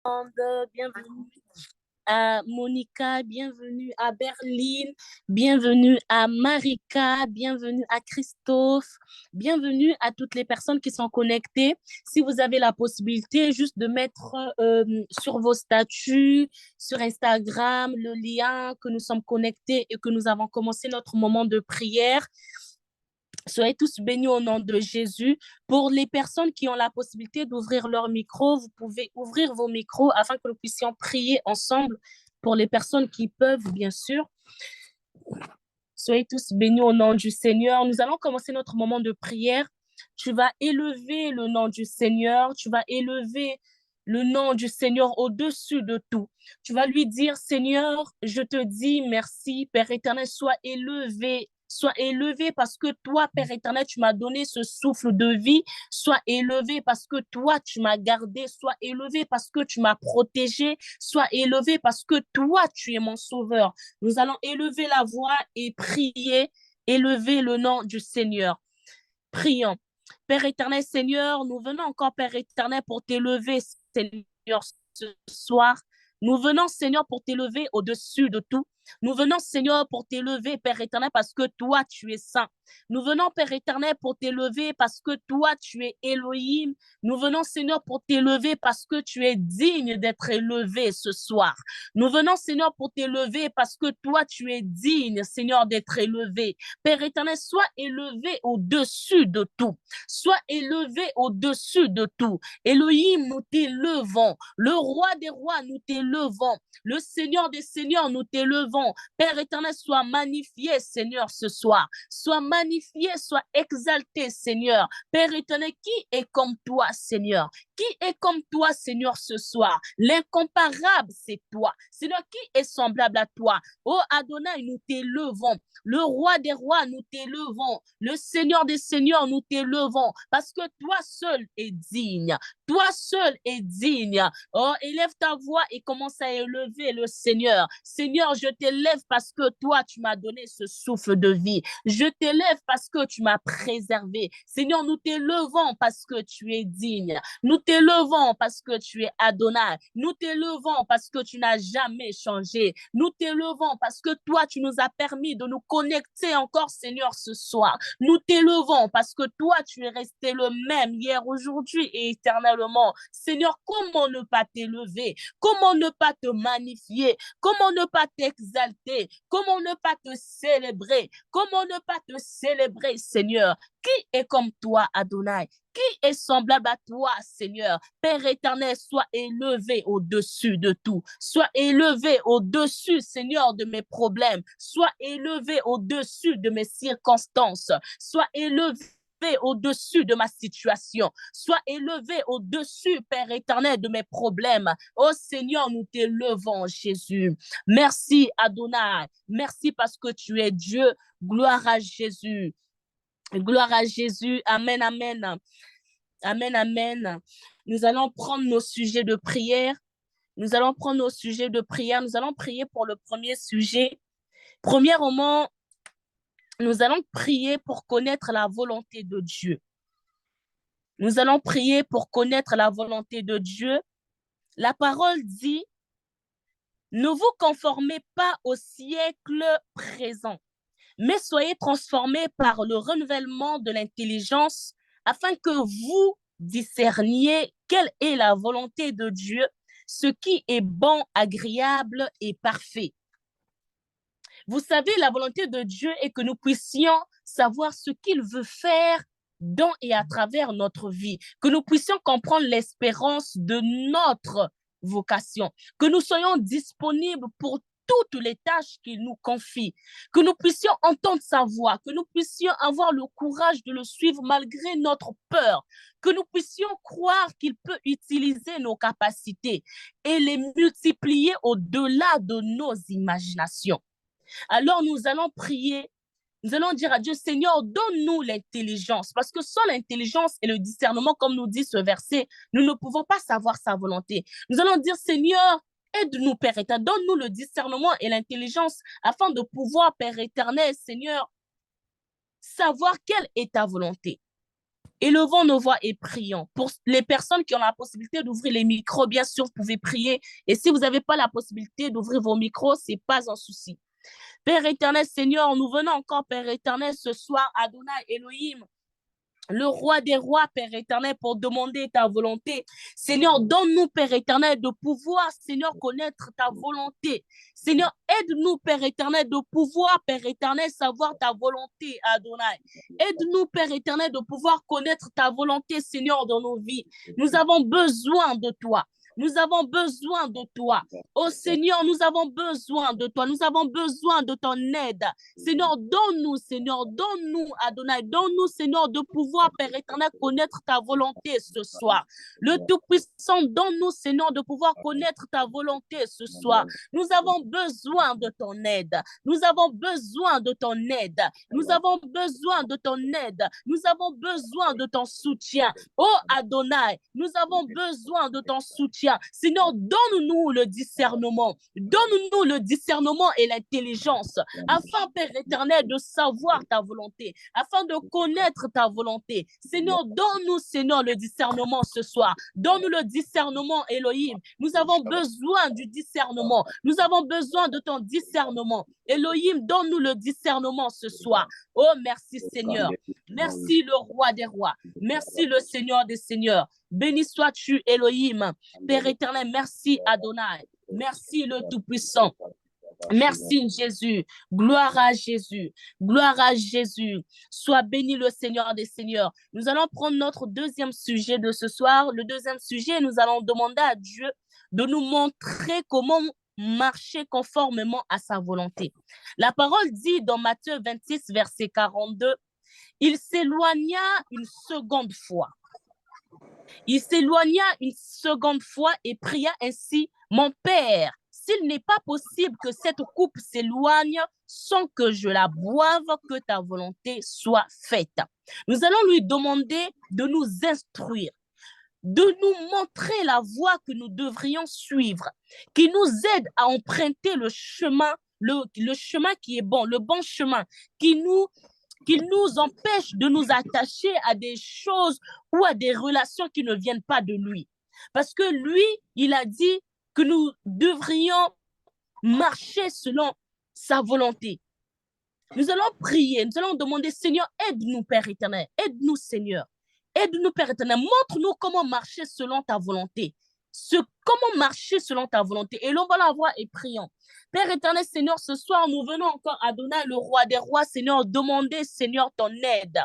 Bienvenue à Monica, bienvenue à Berlin, bienvenue à Marika, bienvenue à Christophe, bienvenue à toutes les personnes qui sont connectées. Si vous avez la possibilité juste de mettre sur vos statuts, sur Instagram, le lien que nous sommes connectés et que nous avons commencé notre moment de prière. Soyez tous bénis au nom de Jésus. Pour les personnes qui ont la possibilité d'ouvrir leur micro, vous pouvez ouvrir vos micros afin que nous puissions prier ensemble. Pour les personnes qui peuvent, bien sûr. Soyez tous bénis au nom du Seigneur. Nous allons commencer notre moment de prière. Tu vas élever le nom du Seigneur. Tu vas élever le nom du Seigneur au-dessus de tout. Tu vas lui dire, Seigneur, je te dis merci, Père éternel, sois élevé. Sois élevé parce que toi, Père éternel, tu m'as donné ce souffle de vie. Sois élevé parce que toi, tu m'as gardé. Sois élevé parce que tu m'as protégé. Sois élevé parce que toi, tu es mon sauveur. Nous allons élever la voix et prier, élever le nom du Seigneur. Prions. Père éternel, Seigneur, nous venons encore, Père éternel, pour t'élever, Seigneur, ce soir. Nous venons, Seigneur, pour t'élever au-dessus de tout. Nous venons, Seigneur, pour t'élever, Père éternel, parce que toi, tu es saint. Nous venons, Père éternel, pour t'élever parce que toi, tu es Elohim. Nous venons, Seigneur, pour t'élever parce que tu es digne d'être élevé ce soir. Nous venons, Seigneur, pour t'élever parce que toi, tu es digne, Seigneur, d'être élevé. Père éternel, sois élevé au-dessus de tout. Sois élevé au-dessus de tout. Elohim, nous t'élevons. Le roi des rois, nous t'élevons. Le Seigneur des seigneurs, nous t'élevons. Père éternel, sois magnifié, Seigneur, ce soir. Sois magnifié, sois exalté, Seigneur. Père éternel, qui est comme toi, Seigneur? Qui est comme toi, Seigneur, ce soir? L'incomparable, c'est toi. Seigneur, qui est semblable à toi? Oh Adonai, nous t'élevons. Le roi des rois, nous t'élevons. Le Seigneur des seigneurs, nous t'élevons. Parce que toi seul es digne. Toi seul es digne. Oh, élève ta voix et commence à élever le Seigneur. Seigneur, je t'élève parce que toi, tu m'as donné ce souffle de vie. Je t'élève parce que tu m'as préservé. Seigneur, nous t'élevons parce que tu es digne. Nous t'élevons parce que tu es Adonai. Nous t'élevons parce que tu n'as jamais changé. Nous t'élevons parce que toi, tu nous as permis de nous connecter encore, Seigneur, ce soir. Nous t'élevons parce que toi, tu es resté le même hier, aujourd'hui et éternellement. Seigneur, comment ne pas t'élever? Comment ne pas te magnifier? Comment ne pas t'exalter? Comment ne pas te célébrer? Comment ne pas te célébrer, Seigneur? Qui est comme toi, Adonai? Qui est semblable à toi, Seigneur? Père éternel, sois élevé au-dessus de tout. Sois élevé au-dessus, Seigneur, de mes problèmes. Sois élevé au-dessus de mes circonstances. Sois élevé au-dessus de ma situation. Sois élevé au-dessus, Père éternel, de mes problèmes. Oh Seigneur, nous t'élevons, Jésus. Merci, Adonai. Merci parce que tu es Dieu. Gloire à Jésus. Gloire à Jésus. Amen, amen. Amen, amen. Nous allons prendre nos sujets de prière. Nous allons prendre nos sujets de prière. Nous allons prier pour le premier sujet. Premièrement, nous allons prier pour connaître la volonté de Dieu. Nous allons prier pour connaître la volonté de Dieu. La parole dit, ne vous conformez pas au siècle présent, mais soyez transformés par le renouvellement de l'intelligence afin que vous discerniez quelle est la volonté de Dieu, ce qui est bon, agréable et parfait. Vous savez, la volonté de Dieu est que nous puissions savoir ce qu'il veut faire dans et à travers notre vie, que nous puissions comprendre l'espérance de notre vocation, que nous soyons disponibles pour toutes les tâches qu'il nous confie, que nous puissions entendre sa voix, que nous puissions avoir le courage de le suivre malgré notre peur, que nous puissions croire qu'il peut utiliser nos capacités et les multiplier au-delà de nos imaginations. Alors nous allons prier, nous allons dire à Dieu, Seigneur, donne-nous l'intelligence, parce que sans l'intelligence et le discernement, comme nous dit ce verset, nous ne pouvons pas savoir sa volonté. Nous allons dire, Seigneur, aide-nous, Père éternel, donne-nous le discernement et l'intelligence afin de pouvoir, Père éternel, Seigneur, savoir quelle est ta volonté. Élevons nos voix et prions. Pour les personnes qui ont la possibilité d'ouvrir les micros, bien sûr, vous pouvez prier. Et si vous n'avez pas la possibilité d'ouvrir vos micros, ce n'est pas un souci. Père éternel, Seigneur, nous venons encore, Père éternel, ce soir, Adonai, Elohim, le roi des rois, Père éternel, pour demander ta volonté. Seigneur, donne-nous, Père éternel, de pouvoir, Seigneur, connaître ta volonté. Seigneur, aide-nous, Père éternel, de pouvoir, Père éternel, savoir ta volonté, Adonai. Aide-nous, Père éternel, de pouvoir connaître ta volonté, Seigneur, dans nos vies. Nous avons besoin de toi. Nous avons besoin de toi. Oh Seigneur, nous avons besoin de toi. Nous avons besoin de ton aide. Seigneur, donne-nous, Adonai, donne-nous, Seigneur, de pouvoir, Père éternel, connaître ta volonté ce soir. Le Tout-Puissant, donne-nous, Seigneur, de pouvoir connaître ta volonté ce soir. Nous avons besoin de ton aide. Nous avons besoin de ton aide. Nous avons besoin de ton aide. Nous avons besoin de ton soutien. Oh Adonai, nous avons besoin de ton soutien. Seigneur, donne-nous le discernement. Donne-nous le discernement et l'intelligence afin, Père éternel, de savoir ta volonté, afin de connaître ta volonté. Seigneur, donne-nous, Seigneur, le discernement ce soir. Donne-nous le discernement, Elohim. Nous avons besoin du discernement. Nous avons besoin de ton discernement. Elohim, donne-nous le discernement ce soir. Oh, merci, Seigneur. Merci, le roi des rois. Merci, le Seigneur des seigneurs. Béni sois-tu, Elohim. Père éternel, merci, Adonai. Merci, le Tout-Puissant. Merci Jésus, gloire à Jésus, gloire à Jésus. Sois béni le Seigneur des Seigneurs. Nous allons prendre notre deuxième sujet de ce soir. Le deuxième sujet, nous allons demander à Dieu de nous montrer comment marcher conformément à sa volonté. La parole dit dans Matthieu 26, verset 42, il s'éloigna une seconde fois. Il s'éloigna une seconde fois et pria ainsi, mon Père, s'il n'est pas possible que cette coupe s'éloigne sans que je la boive, que ta volonté soit faite. Nous allons lui demander de nous instruire, de nous montrer la voie que nous devrions suivre, qui nous aide à emprunter le chemin, le chemin qui est bon, le bon chemin, qu'il nous empêche de nous attacher à des choses ou à des relations qui ne viennent pas de lui. Parce que lui, il a dit que nous devrions marcher selon sa volonté. Nous allons prier, nous allons demander, Seigneur, aide-nous, Père éternel, aide-nous, Seigneur. Aide-nous, Père éternel, montre-nous comment marcher selon ta volonté. Comment marcher selon ta volonté. Et l'on va la voir et prions. Père éternel, Seigneur, ce soir, nous venons encore à Adonai, le roi des rois, Seigneur, demander, Seigneur, ton aide.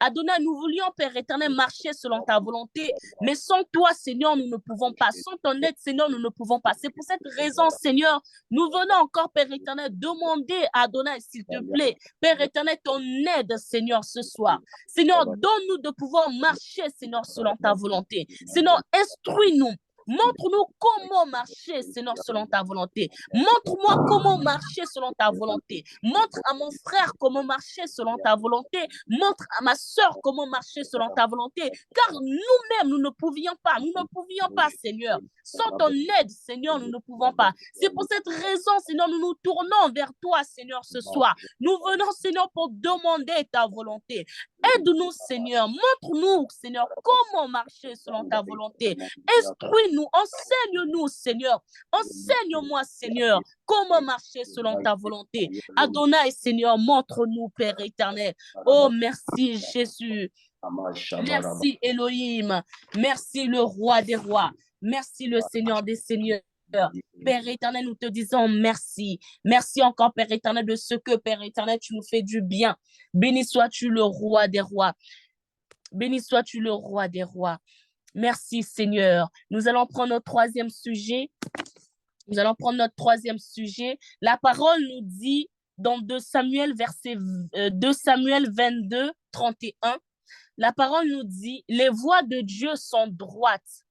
Adonai, nous voulions, Père éternel, marcher selon ta volonté, mais sans toi, Seigneur, nous ne pouvons pas. Sans ton aide, Seigneur, nous ne pouvons pas. C'est pour cette raison, Seigneur, nous venons encore, Père éternel, demander à Adonai, s'il te plaît, Père éternel, ton aide, Seigneur, ce soir. Seigneur, donne-nous de pouvoir marcher, Seigneur, selon ta volonté. Seigneur, instruis-nous. Montre-nous comment marcher, Seigneur, selon ta volonté. Montre-moi comment marcher selon ta volonté. Montre à mon frère comment marcher selon ta volonté. Montre à ma soeur comment marcher selon ta volonté. Car nous-mêmes, nous ne pouvions pas, Seigneur. Sans ton aide, Seigneur, nous ne pouvons pas. C'est pour cette raison, Seigneur, nous nous tournons vers toi, Seigneur, ce soir. Nous venons, Seigneur, pour demander ta volonté. Aide-nous, Seigneur. Montre-nous, Seigneur, comment marcher selon ta volonté. Instruis-nous, enseigne-nous, Seigneur. Enseigne-moi, Seigneur, comment marcher selon ta volonté. Adonai, Seigneur, montre-nous, Père éternel. Oh, merci, Jésus. Merci, Elohim. Merci, le roi des rois. Merci, le Seigneur des seigneurs. Père éternel, nous te disons merci. Merci encore, Père éternel, de ce que, Père éternel, tu nous fais du bien. Béni sois-tu le roi des rois. Béni sois-tu le roi des rois. Merci, Seigneur. Nous allons prendre notre troisième sujet. La parole nous dit dans 2 Samuel, 22, 31, la parole nous dit, les voies de Dieu sont droites.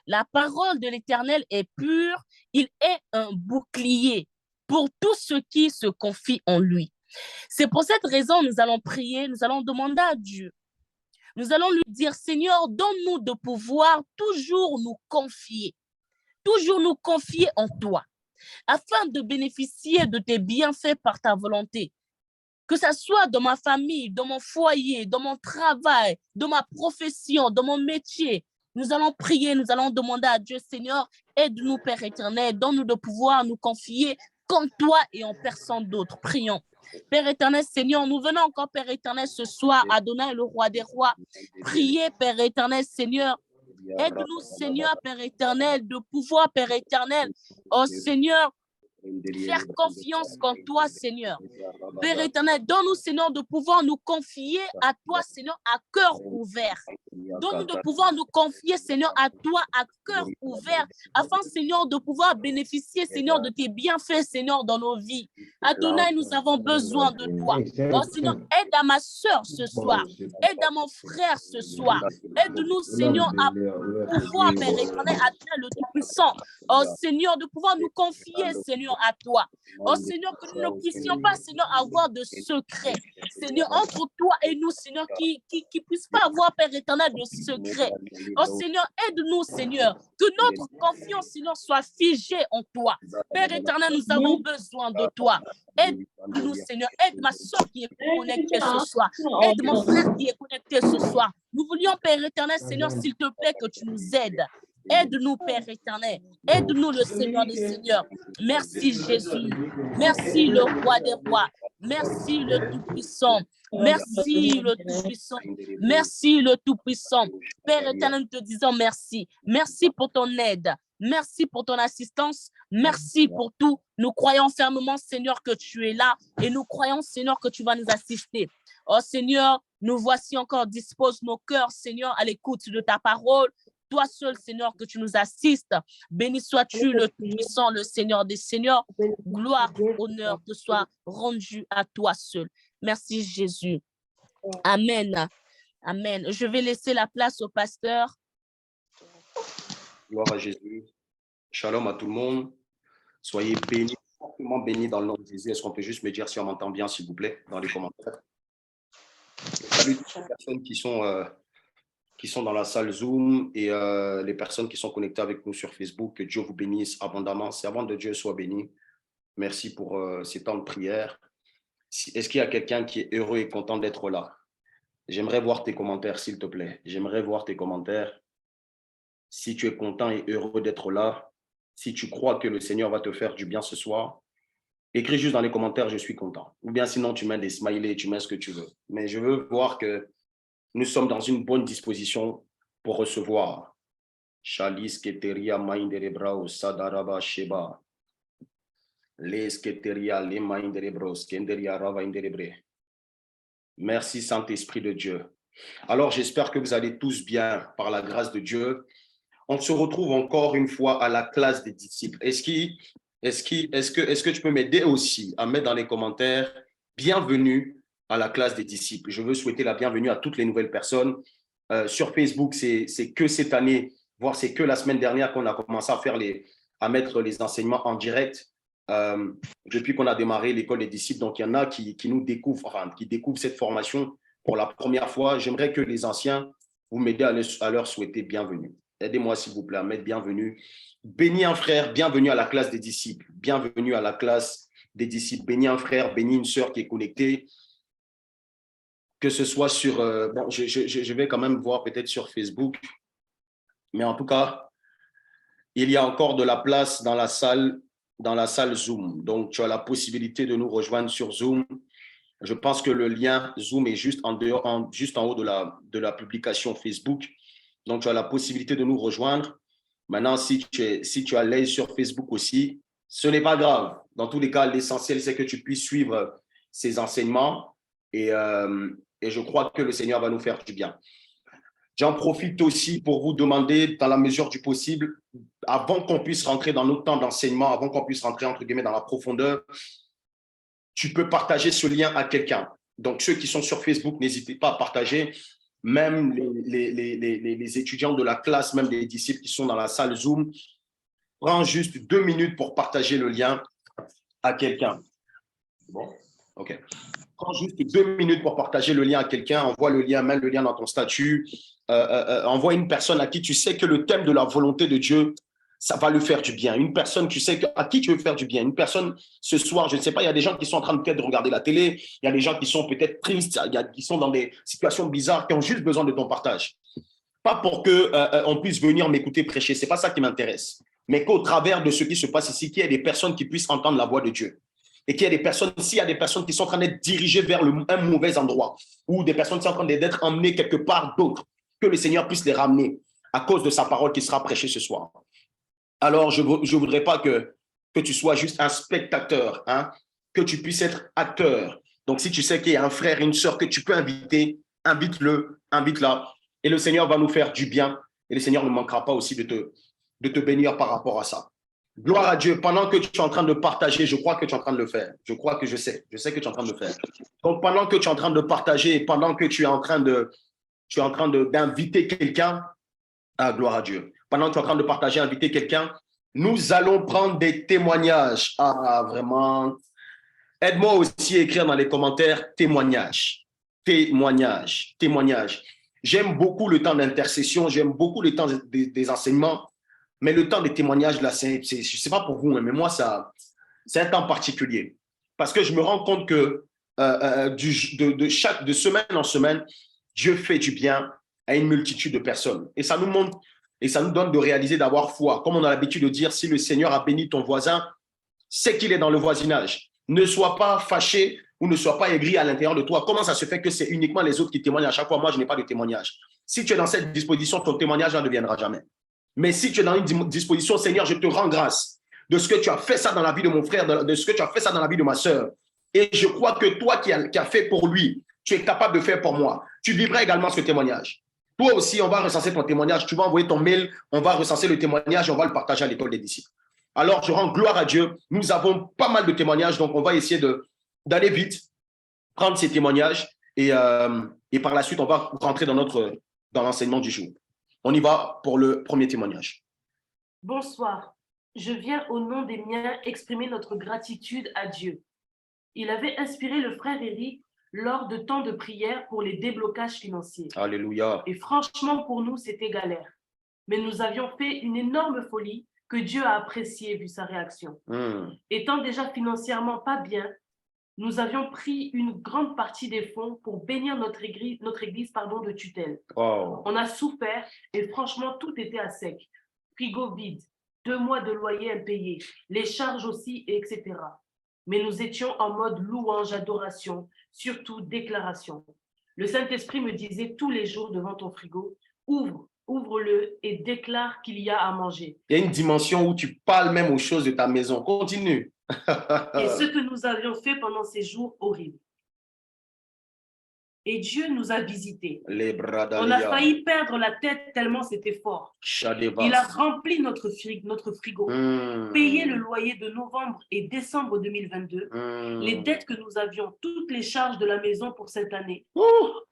La parole de l'Éternel est pure. Il est un bouclier pour tous ceux qui se confient en lui. C'est pour cette raison que nous allons prier, nous allons demander à Dieu. Nous allons lui dire, Seigneur, donne-nous de pouvoir toujours nous confier en toi, afin de bénéficier de tes bienfaits par ta volonté. que ça soit dans ma famille, dans mon foyer, dans mon travail, dans ma profession, dans mon métier. Nous allons prier, nous allons demander à Dieu, Seigneur, aide-nous, Père éternel, donne-nous de pouvoir nous confier comme toi et en personne d'autre. Prions. Père éternel, Seigneur, nous venons encore, Père éternel, ce soir, Adonai, le roi des rois. Priez, Père éternel, Seigneur. Aide-nous, Seigneur, Père éternel, de pouvoir, Père éternel, oh Seigneur, faire confiance en toi, Seigneur. Père éternel, donne-nous, Seigneur, de pouvoir nous confier à toi, Seigneur, à cœur ouvert. Donne-nous de pouvoir nous confier, Seigneur, à toi, à cœur ouvert, afin, Seigneur, de pouvoir bénéficier, Seigneur, de tes bienfaits, Seigneur, dans nos vies. Adonai, nous avons besoin de toi. Oh, Seigneur, aide à ma soeur ce soir. Aide à mon frère ce soir. Aide-nous, Seigneur, à pouvoir, Père éternel, atteindre le Tout-Puissant. Oh, Seigneur, de pouvoir nous confier, Seigneur, à toi. Oh, Seigneur, que nous ne puissions pas, Seigneur, avoir de secrets. Seigneur, entre toi et nous, Seigneur, qui puisse pas avoir, Père éternel, de secrets. Oh, Seigneur, aide-nous, Seigneur, que notre confiance, Seigneur, soit figée en toi. Père éternel, nous avons besoin de toi. Aide-nous, Seigneur. Aide ma soeur qui est connectée ce soir. Aide mon frère qui est connecté ce soir. Nous voulions, Père éternel, Seigneur, s'il te plaît, que tu nous aides. Aide-nous, Père éternel. Aide-nous, le Seigneur des Seigneurs. Merci, Jésus. Merci, le roi des rois. Merci, le Tout-Puissant. Merci, le Tout-Puissant. Merci, le Tout-Puissant. Père éternel, nous te disons merci. Merci pour ton aide. Merci pour ton assistance. Merci pour tout. Nous croyons fermement, Seigneur, que tu es là. Et nous croyons, Seigneur, que tu vas nous assister. Oh, Seigneur, nous voici encore, dispose nos cœurs, Seigneur, à l'écoute de ta parole. Toi seul, Seigneur, que tu nous assistes. Béni sois-tu, le Tout-Puissant, le Seigneur des Seigneurs. Gloire, honneur te soit rendu à toi seul. Merci, Jésus. Amen. Amen. Je vais laisser la place au pasteur. Gloire à Jésus. Shalom à tout le monde. Soyez bénis, fortement bénis dans le nom de Jésus. Est-ce qu'on peut juste me dire si on m'entend bien, s'il vous plaît, dans les commentaires? Salut toutes les personnes qui sont dans la salle Zoom et les personnes qui sont connectées avec nous sur Facebook. Que Dieu vous bénisse abondamment. Servant de Dieu, soit béni. Merci pour ces temps de prière. Est-ce qu'il y a quelqu'un qui est heureux et content d'être là? J'aimerais voir tes commentaires, s'il te plaît. J'aimerais voir tes commentaires. Si tu es content et heureux d'être là, si tu crois que le Seigneur va te faire du bien ce soir, écris juste dans les commentaires, je suis content. Ou bien sinon, tu mets des smileys, tu mets ce que tu veux. Mais je veux voir que nous sommes dans une bonne disposition pour recevoir. Chalis keteria mainderebrao sadaraba sheba. Les keteria les mainderebros kenderia rava inderebre. Merci Saint-Esprit de Dieu. Alors, j'espère que vous allez tous bien par la grâce de Dieu. On se retrouve encore une fois à la classe des disciples. Est-ce que tu peux m'aider aussi à mettre dans les commentaires « Bienvenue à la classe des disciples ». Je veux souhaiter la bienvenue à toutes les nouvelles personnes. Sur Facebook, c'est que cette année, voire c'est que la semaine dernière qu'on a commencé à mettre les enseignements en direct depuis qu'on a démarré l'école des disciples. Donc, il y en a qui nous découvrent, qui découvrent cette formation pour la première fois. J'aimerais que les anciens, vous m'aidez à leur souhaiter bienvenue. Aidez-moi, s'il vous plaît, à mettre bienvenue. Bénis un frère, bienvenue à la classe des disciples. Bienvenue à la classe des disciples. Bénis un frère, bénis une sœur qui est connectée. Que ce soit sur... bon, je vais quand même voir peut-être sur Facebook. Mais en tout cas, il y a encore de la place dans la salle Zoom. Donc, tu as la possibilité de nous rejoindre sur Zoom. Je pense que le lien Zoom est juste en haut de la publication Facebook. Donc, tu as la possibilité de nous rejoindre. Maintenant, si tu as l'aise sur Facebook aussi, ce n'est pas grave. Dans tous les cas, l'essentiel, c'est que tu puisses suivre ces enseignements et je crois que le Seigneur va nous faire du bien. J'en profite aussi pour vous demander, dans la mesure du possible, avant qu'on puisse rentrer dans notre temps d'enseignement, avant qu'on puisse rentrer, entre guillemets, dans la profondeur, tu peux partager ce lien à quelqu'un. Donc, ceux qui sont sur Facebook, n'hésitez pas à partager. Même les étudiants de la classe, même les disciples qui sont dans la salle Zoom, prends juste 2 minutes pour partager le lien à quelqu'un. Bon, ok. Prends juste 2 minutes pour partager le lien à quelqu'un. Envoie le lien, mets le lien dans ton statut. Envoie une personne à qui tu sais que le thème de la volonté de Dieu, ça va lui faire du bien. Une personne, tu sais à qui tu veux faire du bien. Une personne, ce soir, je ne sais pas, il y a des gens qui sont en train peut-être de regarder la télé, il y a des gens qui sont peut-être tristes, qui sont dans des situations bizarres, qui ont juste besoin de ton partage. Pas pour qu'on puisse venir m'écouter prêcher, ce n'est pas ça qui m'intéresse. Mais qu'au travers de ce qui se passe ici, qu'il y ait des personnes qui puissent entendre la voix de Dieu. Et qu'il y ait des personnes, s'il y a des personnes qui sont en train d'être dirigées vers un mauvais endroit, ou des personnes qui sont en train d'être emmenées quelque part d'autre, que le Seigneur puisse les ramener à cause de sa parole qui sera prêchée ce soir. Alors, je ne voudrais pas que tu sois juste un spectateur, hein, que tu puisses être acteur. Donc, si tu sais qu'il y a un frère et une sœur que tu peux inviter, invite-le, invite-la. Et le Seigneur va nous faire du bien. Et le Seigneur ne manquera pas aussi de te bénir par rapport à ça. Gloire à Dieu. Pendant que tu es en train de partager, je crois que tu es en train de le faire. Je crois que je sais que tu es en train de le faire. Donc, pendant que tu es en train de partager, pendant que tu es en train d'inviter quelqu'un, gloire à Dieu. Pendant que tu es en train de partager, inviter quelqu'un, nous allons prendre des témoignages. Vraiment. Aide-moi aussi à écrire dans les commentaires témoignages. Témoignages. Témoignages. J'aime beaucoup le temps d'intercession, j'aime beaucoup le temps des enseignements, mais le temps des témoignages, là, je ne sais pas pour vous, mais moi, c'est un temps particulier. Parce que je me rends compte que de semaine en semaine, Dieu fait du bien à une multitude de personnes. Et ça nous montre, et ça nous donne de réaliser, d'avoir foi. Comme on a l'habitude de dire, si le Seigneur a béni ton voisin, c'est qu'il est dans le voisinage. Ne sois pas fâché ou ne sois pas aigri à l'intérieur de toi. Comment ça se fait que c'est uniquement les autres qui témoignent à chaque fois? Moi, je n'ai pas de témoignage. Si tu es dans cette disposition, ton témoignage ne deviendra jamais. Mais si tu es dans une disposition, Seigneur, je te rends grâce de ce que tu as fait ça dans la vie de mon frère, de ce que tu as fait ça dans la vie de ma sœur. Et je crois que toi qui as fait pour lui, tu es capable de faire pour moi. Tu vivras également ce témoignage. Toi aussi, on va recenser ton témoignage. Tu vas envoyer ton mail, on va recenser le témoignage et on va le partager à l'école des disciples. Alors, je rends gloire à Dieu. Nous avons pas mal de témoignages, donc on va essayer d'aller vite, prendre ces témoignages et par la suite, on va rentrer dans l'enseignement du jour. On y va pour le premier témoignage. Bonsoir. Je viens au nom des miens exprimer notre gratitude à Dieu. Il avait inspiré le frère Éric lors de temps de prière pour les déblocages financiers. Alléluia. Et franchement, pour nous, c'était galère. Mais nous avions fait une énorme folie que Dieu a apprécié vu sa réaction. Étant déjà financièrement pas bien, nous avions pris une grande partie des fonds pour bénir notre église de tutelle. Wow. On a souffert et franchement, tout était à sec. Frigo vide, 2 mois de loyer impayé, les charges aussi, etc. Mais nous étions en mode louange, adoration, surtout déclaration. Le Saint-Esprit me disait tous les jours devant ton frigo, ouvre-le et déclare qu'il y a à manger. Il y a une dimension où tu parles même aux choses de ta maison. Continue. Et ce que nous avions fait pendant ces jours horribles. Et Dieu nous a visités. On a failli perdre la tête tellement c'était fort. Il a rempli notre frigo, payé le loyer de novembre et décembre 2022, les dettes que nous avions, toutes les charges de la maison pour cette année.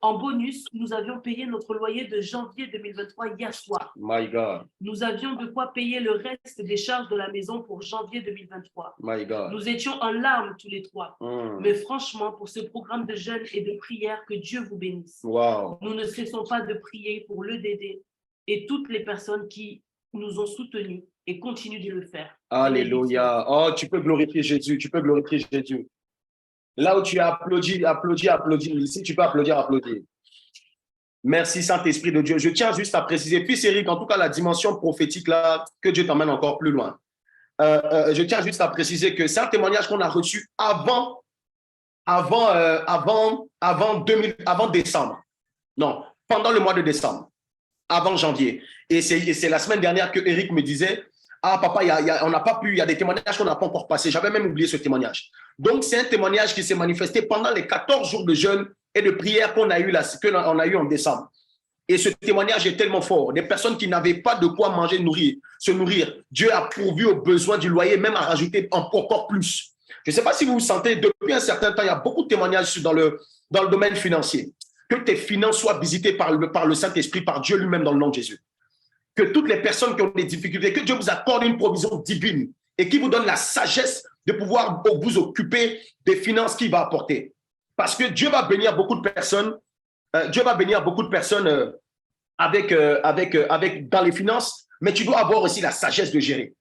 En bonus, nous avions payé notre loyer de janvier 2023 hier soir. My God. Nous avions de quoi payer le reste des charges de la maison pour janvier 2023. My God. Nous étions en larmes tous les trois. Mais franchement, pour ce programme de jeûne et de prière, que Dieu vous bénisse. Wow. Nous ne cessons pas de prier pour l'EDD et toutes les personnes qui nous ont soutenus et continuent de le faire. Alléluia. Oh, tu peux glorifier Jésus. Tu peux glorifier Jésus. Là où tu as applaudi. Ici, tu peux applaudir, applaudir. Merci, Saint-Esprit de Dieu. Je tiens juste à préciser, fils Éric, en tout cas, la dimension prophétique là, que Dieu t'emmène encore plus loin. Je tiens juste à préciser que c'est un témoignage qu'on a reçu avant décembre. Non, pendant le mois de décembre, avant janvier. Et c'est la semaine dernière que Eric me disait, ah papa, on n'a pas pu, il y a des témoignages qu'on n'a pas encore passés. J'avais même oublié ce témoignage. Donc, c'est un témoignage qui s'est manifesté pendant les 14 jours de jeûne et de prière qu'on a eu en décembre. Et ce témoignage est tellement fort. Des personnes qui n'avaient pas de quoi manger, se nourrir. Dieu a pourvu aux besoins du loyer, même à rajouter encore plus. Je ne sais pas si vous vous sentez, depuis un certain temps, il y a beaucoup de témoignages dans le domaine financier. Que tes finances soient visitées par le Saint-Esprit, par Dieu lui-même dans le nom de Jésus. Que toutes les personnes qui ont des difficultés, que Dieu vous accorde une provision divine et qui vous donne la sagesse de pouvoir vous occuper des finances qu'il va apporter. Parce que Dieu va bénir beaucoup de personnes. Dieu va bénir beaucoup de personnes dans les finances Mais tu dois avoir aussi la sagesse de gérer.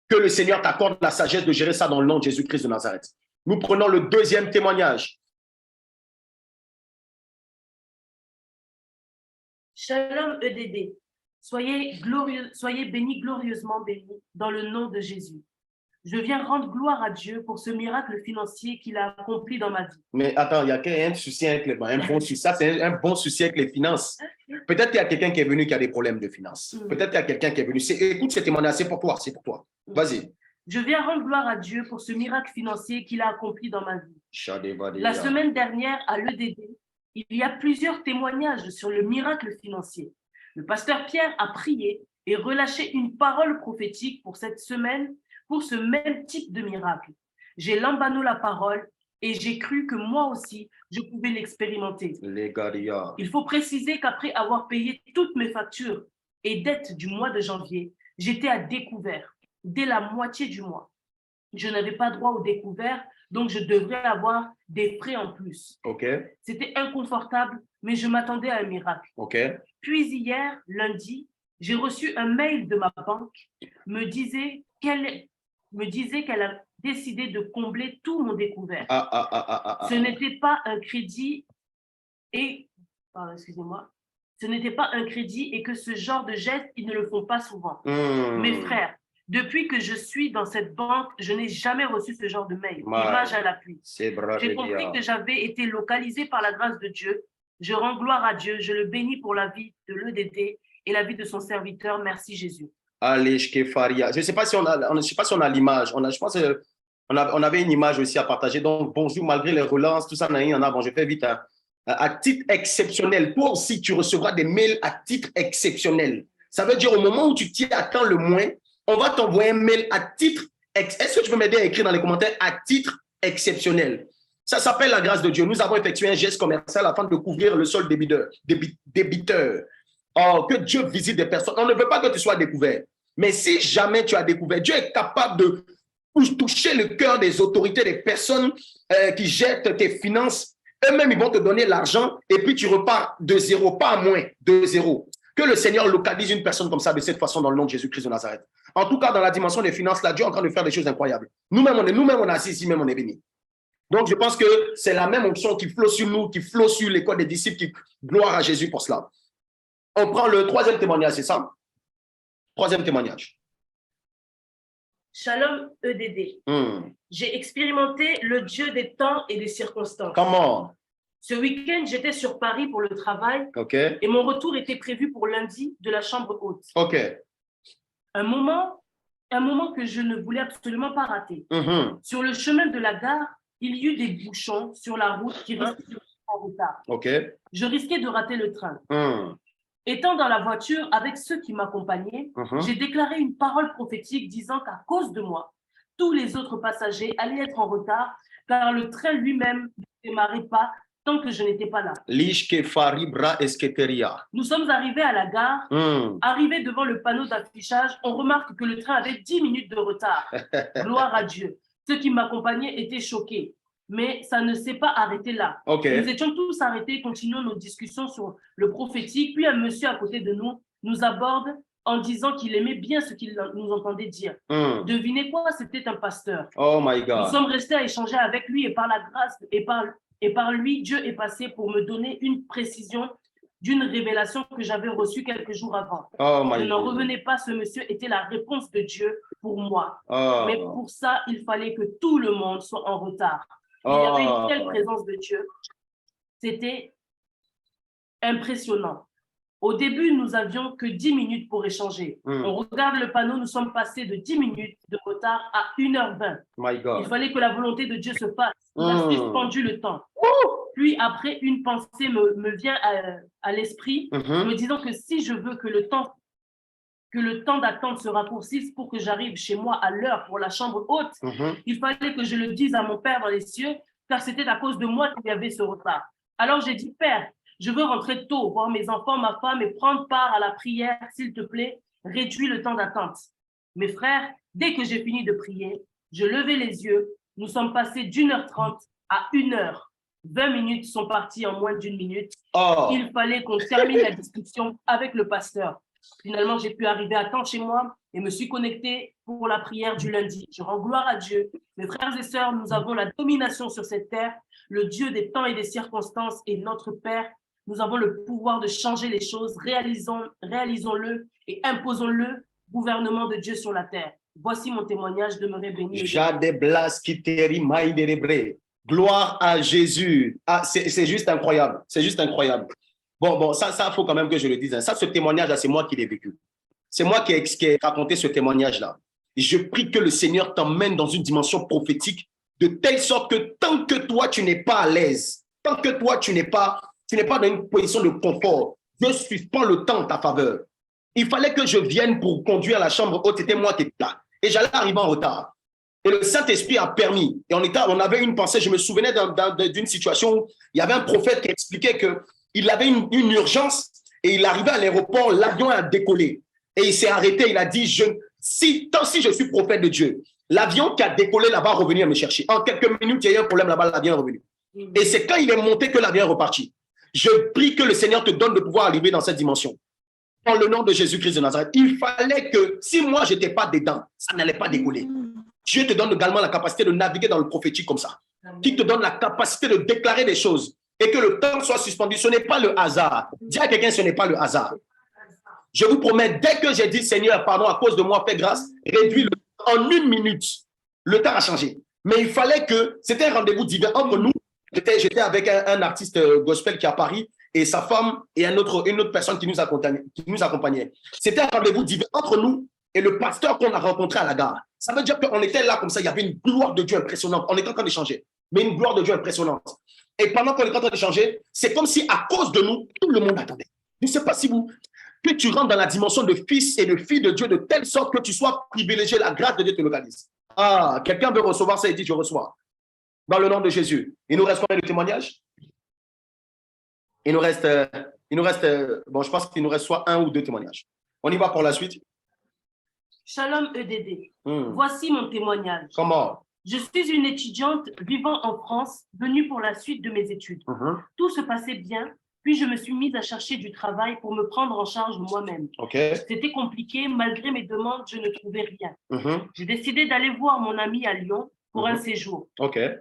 Que le Seigneur t'accorde la sagesse de gérer ça dans le nom de Jésus-Christ de Nazareth. Nous prenons le deuxième témoignage. Shalom EDD. Soyez bénis, glorieusement bénis dans le nom de Jésus. Je viens rendre gloire à Dieu pour ce miracle financier qu'il a accompli dans ma vie. Mais attends, il y a un souci avec les ça, c'est un bon souci avec les finances. Peut-être qu'il y a quelqu'un qui est venu qui a des problèmes de finances. Peut-être qu'il y a quelqu'un qui est venu. Écoute, ce témoignage, c'est pour toi, c'est pour toi. Vas-y. Je viens rendre gloire à Dieu pour ce miracle financier qu'il a accompli dans ma vie. La semaine dernière, à l'EDD, il y a plusieurs témoignages sur le miracle financier. Le pasteur Pierre a prié et relâché une parole prophétique pour cette semaine, pour ce même type de miracle. J'ai lambano la parole et j'ai cru que moi aussi, je pouvais l'expérimenter. Il faut préciser qu'après avoir payé toutes mes factures et dettes du mois de janvier, j'étais à découvert dès la moitié du mois. Je n'avais pas droit au découvert, donc je devrais avoir des frais en plus. C'était inconfortable, mais je m'attendais à un miracle. Puis hier, lundi, j'ai reçu un mail de ma banque me disait qu'elle a décidé de combler tout mon découvert. Ce n'était pas un crédit excusez-moi. Ce n'était pas un crédit et que ce genre de gestes, ils ne le font pas souvent. Mes frères, depuis que je suis dans cette banque, je n'ai jamais reçu ce genre de mail. Image à l'appui. J'ai compris que j'avais été localisé par la grâce de Dieu. Je rends gloire à Dieu. Je le bénis pour la vie de l'EDD et la vie de son serviteur. Merci Jésus. Je ne sais pas si on a l'image. Je pense qu'on avait une image aussi à partager. Donc, bonjour, malgré les relances, tout ça, bon, je fais vite. À titre exceptionnel, toi aussi, tu recevras des mails à titre exceptionnel. Ça veut dire au moment où tu t'y attends le moins, on va t'envoyer un mail à titre. Est-ce que tu peux m'aider à écrire dans les commentaires à titre exceptionnel? Ça s'appelle la grâce de Dieu. Nous avons effectué un geste commercial afin de couvrir le solde débiteur. Oh, que Dieu visite des personnes. On ne veut pas que tu sois découvert. Mais si jamais tu as découvert, Dieu est capable de toucher le cœur des autorités, des personnes qui jettent tes finances. Eux-mêmes, ils vont te donner l'argent et puis tu repars de zéro, pas à moins, de zéro. Que le Seigneur localise une personne comme ça de cette façon dans le nom de Jésus-Christ de Nazareth. En tout cas, dans la dimension des finances, là, Dieu est en train de faire des choses incroyables. Nous-mêmes, on est assis ici, même on est bénis. Donc, je pense que c'est la même onction qui flot sur nous, qui flot sur l'école des disciples, gloire à Jésus pour cela. On prend le troisième témoignage, c'est ça? Troisième témoignage. Shalom EDD. J'ai expérimenté le Dieu des temps et des circonstances. Comment? Ce week-end, j'étais sur Paris pour le travail et mon retour était prévu pour lundi de la chambre haute. Un moment que je ne voulais absolument pas rater. Sur le chemin de la gare, il y eut des bouchons sur la route qui risquaient de me en retard. Je risquais de rater le train. Étant dans la voiture avec ceux qui m'accompagnaient, j'ai déclaré une parole prophétique disant qu'à cause de moi, tous les autres passagers allaient être en retard car le train lui-même ne démarrait pas tant que je n'étais pas là. Nous sommes arrivés à la gare. Arrivés devant le panneau d'affichage, on remarque que le train avait 10 minutes de retard. Gloire à Dieu. Ceux qui m'accompagnaient étaient choqués. Mais ça ne s'est pas arrêté là. Nous étions tous arrêtés, continuons nos discussions sur le prophétique. Puis un monsieur à côté de nous nous aborde en disant qu'il aimait bien ce qu'il nous entendait dire. Devinez quoi? C'était un pasteur. Oh my God. Nous sommes restés à échanger avec lui et par la grâce et par lui, Dieu est passé pour me donner une précision d'une révélation que j'avais reçue quelques jours avant. Je n'en revenais pas, ce monsieur était la réponse de Dieu pour moi. Mais pour ça, il fallait que tout le monde soit en retard. Il y avait une telle présence de Dieu. C'était impressionnant. Au début, nous n'avions que 10 minutes pour échanger. On regarde le panneau, nous sommes passés de 10 minutes de retard à 1h20. Il fallait que la volonté de Dieu se fasse. Il a suspendu le temps. Puis après, une pensée me vient à l'esprit, me disant que si je veux que le temps d'attente se raccourcisse pour que j'arrive chez moi à l'heure pour la chambre haute, il fallait que je le dise à mon Père dans les cieux, car c'était à cause de moi qu'il y avait ce retard. Alors j'ai dit, Père, je veux rentrer tôt, voir mes enfants, ma femme et prendre part à la prière, s'il te plaît, réduis le temps d'attente. Mes frères, dès que j'ai fini de prier, je levai les yeux, nous sommes passés d'1h30 à 1h. 20 minutes sont parties en moins d'1 minute. Il fallait qu'on termine la discussion avec le pasteur. Finalement, j'ai pu arriver à temps chez moi et me suis connectée pour la prière du lundi. Je rends gloire à Dieu. Mes frères et sœurs, nous avons la domination sur cette terre. Le Dieu des temps et des circonstances est notre Père. Nous avons le pouvoir de changer les choses. Réalisons-le et imposons-le, gouvernement de Dieu sur la terre. Voici mon témoignage, demeurez béni. Gloire à Jésus. Ah, c'est juste incroyable. C'est juste incroyable. Bon, ça, faut quand même que je le dise. Ça, ce témoignage-là, c'est moi qui l'ai vécu. C'est moi qui ai raconté ce témoignage-là. Je prie que le Seigneur t'emmène dans une dimension prophétique de telle sorte que tant que toi, tu n'es pas à l'aise, tant que toi, tu n'es pas dans une position de confort, je suspends le temps en ta faveur. Il fallait que je vienne pour conduire la chambre haute. C'était moi qui étais là. Et j'allais arriver en retard. Et le Saint-Esprit a permis. Et on avait une pensée. Je me souvenais d'une situation où il y avait un prophète qui expliquait qu'il avait une urgence et il arrivait à l'aéroport, l'avion a décollé. Et il s'est arrêté. Il a dit, si je suis prophète de Dieu, l'avion qui a décollé là-bas va revenir me chercher. En quelques minutes, il y a eu un problème là-bas, l'avion est revenu. Et c'est quand il est monté que l'avion est reparti. Je prie que le Seigneur te donne de pouvoir arriver dans cette dimension. Dans le nom de Jésus-Christ de Nazareth, il fallait que, si moi, je n'étais pas dedans, ça n'allait pas décoller. Dieu te donne également la capacité de naviguer dans le prophétique comme ça. Qui te donne la capacité de déclarer des choses et que le temps soit suspendu. Ce n'est pas le hasard. Dis à quelqu'un, ce n'est pas le hasard. Je vous promets, dès que j'ai dit, Seigneur, pardon, à cause de moi, fais grâce, réduis le temps en 1 minute. Le temps a changé. Mais il fallait que, c'était un rendez-vous divin entre nous. J'étais avec un artiste gospel qui est à Paris et sa femme et une autre personne qui nous accompagnait. C'était un rendez-vous divin entre nous et le pasteur qu'on a rencontré à la gare. Ça veut dire qu'on était là comme ça, il y avait une gloire de Dieu impressionnante. On était en train d'échanger, mais une gloire de Dieu impressionnante. Et pendant qu'on était en train d'échanger, c'est comme si à cause de nous, tout le monde attendait. Je ne sais pas si que tu rentres dans la dimension de fils et de fille de Dieu de telle sorte que tu sois privilégié, la grâce de Dieu te localise. Ah, quelqu'un veut recevoir ça et dit, je reçois. Dans le nom de Jésus. Il nous reste combien de témoignages? Il nous reste, bon, je pense qu'il nous reste soit 1 ou 2 témoignages. On y va pour la suite. Shalom EDD. Voici mon témoignage. Comment? Je suis une étudiante vivant en France, venue pour la suite de mes études. Tout se passait bien, puis je me suis mise à chercher du travail pour me prendre en charge moi-même. C'était compliqué, malgré mes demandes, je ne trouvais rien. J'ai décidé d'aller voir mon ami à Lyon pour un séjour.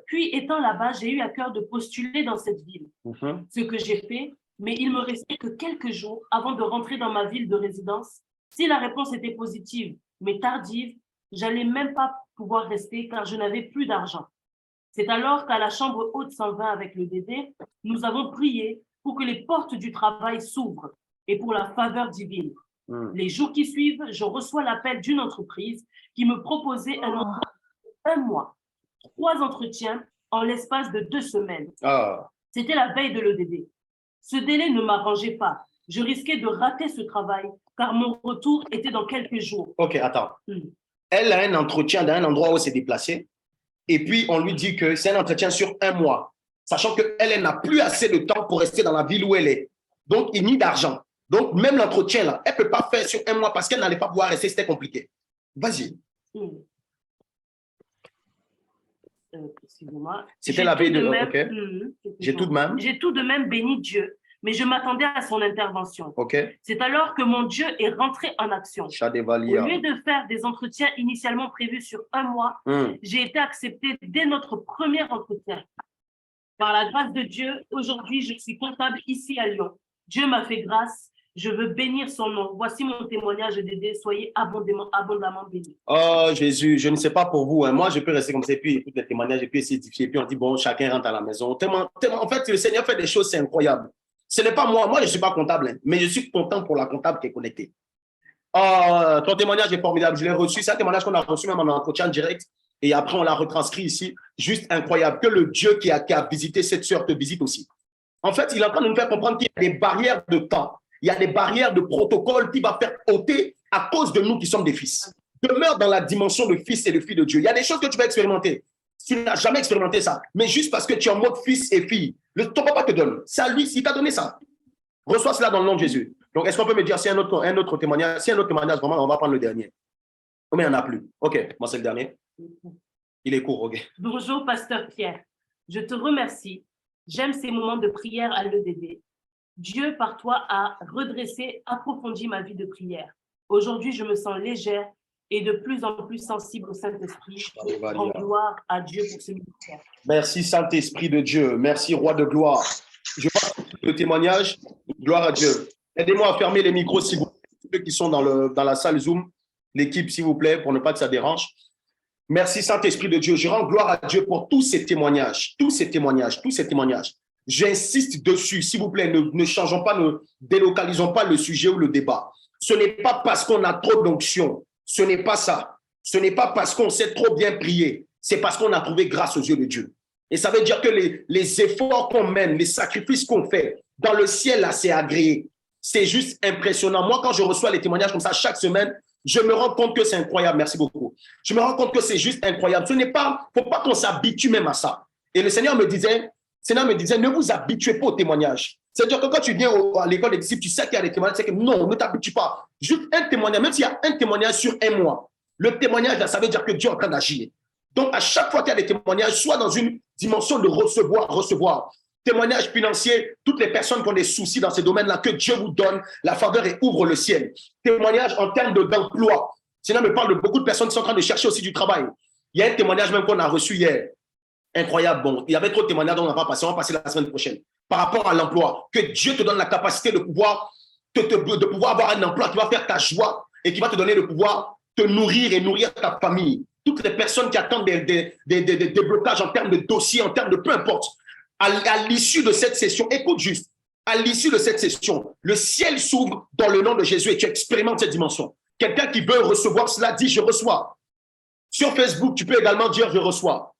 Puis, étant là-bas, j'ai eu à cœur de postuler dans cette ville. Ce que j'ai fait, mais il me restait que quelques jours avant de rentrer dans ma ville de résidence. Si la réponse était positive, mais tardive, j'allais même pas pouvoir rester car je n'avais plus d'argent. C'est alors qu'à la chambre haute 120 avec le DD, nous avons prié pour que les portes du travail s'ouvrent et pour la faveur divine. Les jours qui suivent, je reçois l'appel d'une entreprise qui me proposait un mois. 3 entretiens en l'espace de 2 semaines. C'était la veille de l'EDD. Ce délai ne m'arrangeait pas. Je risquais de rater ce travail car mon retour était dans quelques jours. Ok, attends. Elle a un entretien dans un endroit où elle s'est déplacée et puis on lui dit que c'est un entretien sur 1 mois, sachant qu'elle n'a plus assez de temps pour rester dans la ville où elle est. Donc, il n'y a d'argent. Donc, même l'entretien, là, elle ne peut pas faire sur 1 mois parce qu'elle n'allait pas pouvoir rester, c'était compliqué. Vas-y. Excusez-moi. C'était la veille de... J'ai tout de même béni Dieu, mais je m'attendais à son intervention. C'est alors que mon Dieu est rentré en action. Au lieu de faire des entretiens initialement prévus sur 1 mois, j'ai été acceptée dès notre premier entretien. Par la grâce de Dieu, aujourd'hui, je suis comptable ici à Lyon. Dieu m'a fait grâce. Je veux bénir son nom. Voici mon témoignage d'aider. Soyez abondamment bénis. Oh Jésus, je ne sais pas pour vous. Hein. Moi, je peux rester comme ça, et puis écouter les témoignages, et puis essayer d'édifier. Puis on dit, bon, chacun rentre à la maison. En fait, le Seigneur fait des choses, c'est incroyable. Ce n'est pas moi. Moi, je ne suis pas comptable, hein, mais je suis content pour la comptable qui est connectée. Ton témoignage est formidable. Je l'ai reçu. C'est un témoignage qu'on a reçu même en entretien direct. Et après, on l'a retranscrit ici. Juste incroyable. Que le Dieu qui a visité cette sœur te visite aussi. En fait, il est en train de nous faire comprendre qu'il y a des barrières de temps. Il y a des barrières de protocole qui va faire ôter à cause de nous qui sommes des fils. Demeure dans la dimension de fils et de fille de Dieu. Il y a des choses que tu vas expérimenter. Tu n'as jamais expérimenté ça. Mais juste parce que tu es en mode fils et fille, ton papa te donne. C'est à lui, il t'a donné ça. Reçois cela dans le nom de Jésus. Donc, est-ce qu'on peut me dire si un autre témoignage, vraiment, on va prendre le dernier. Combien il n'y en a plus? Ok, moi c'est le dernier. Il est court, ok. Bonjour, pasteur Pierre. Je te remercie. J'aime ces moments de prière à l'EDD. Dieu, par toi, a redressé, approfondi ma vie de prière. Aujourd'hui, je me sens légère et de plus en plus sensible au Saint-Esprit. Rends gloire à Dieu pour ce ministère. Merci Saint-Esprit de Dieu. Merci Roi de gloire. Je vois le témoignage. Gloire à Dieu. Aidez-moi à fermer les micros, s'il vous plaît. Ceux qui sont dans la salle Zoom, l'équipe, s'il vous plaît, pour ne pas que ça dérange. Merci Saint-Esprit de Dieu. Je rends gloire à Dieu pour tous ces témoignages. Tous ces témoignages. Tous ces témoignages. J'insiste dessus, s'il vous plaît, ne changeons pas, ne délocalisons pas le sujet ou le débat. Ce n'est pas parce qu'on a trop d'onction. Ce n'est pas ça. Ce n'est pas parce qu'on sait trop bien prier. C'est parce qu'on a trouvé grâce aux yeux de Dieu. Et ça veut dire que les efforts qu'on mène, les sacrifices qu'on fait, dans le ciel, là, c'est agréé. C'est juste impressionnant. Moi, quand je reçois les témoignages comme ça chaque semaine, je me rends compte que c'est incroyable. Merci beaucoup. Je me rends compte que c'est juste incroyable. Il ne faut pas qu'on s'habitue même à ça. Et le Seigneur me disait, ne vous habituez pas aux témoignages. C'est-à-dire que quand tu viens à l'école des disciples, tu sais qu'il y a des témoignages, c'est que non, ne t'habitue pas. Juste un témoignage, même s'il y a un témoignage sur un mois, le témoignage, là, ça veut dire que Dieu est en train d'agir. Donc, à chaque fois qu'il y a des témoignages, soit dans une dimension de recevoir, témoignages financiers, toutes les personnes qui ont des soucis dans ces domaines-là, que Dieu vous donne la faveur et ouvre le ciel. Témoignages en termes d'emploi. Sinon, me parle de beaucoup de personnes qui sont en train de chercher aussi du travail. Il y a un témoignage même qu'on a reçu hier. Incroyable. Bon, il y avait trop de témoignages dont on n'a pas passé. On va passer la semaine prochaine. Par rapport à l'emploi, que Dieu te donne la capacité de pouvoir avoir un emploi qui va faire ta joie et qui va te donner le pouvoir te nourrir et nourrir ta famille. Toutes les personnes qui attendent des blocages en termes de dossiers, en termes de peu importe. À l'issue de cette session, écoute juste, à l'issue de cette session, le ciel s'ouvre dans le nom de Jésus et tu expérimentes cette dimension. Quelqu'un qui veut recevoir cela dit « je reçois ». Sur Facebook, tu peux également dire « je reçois ».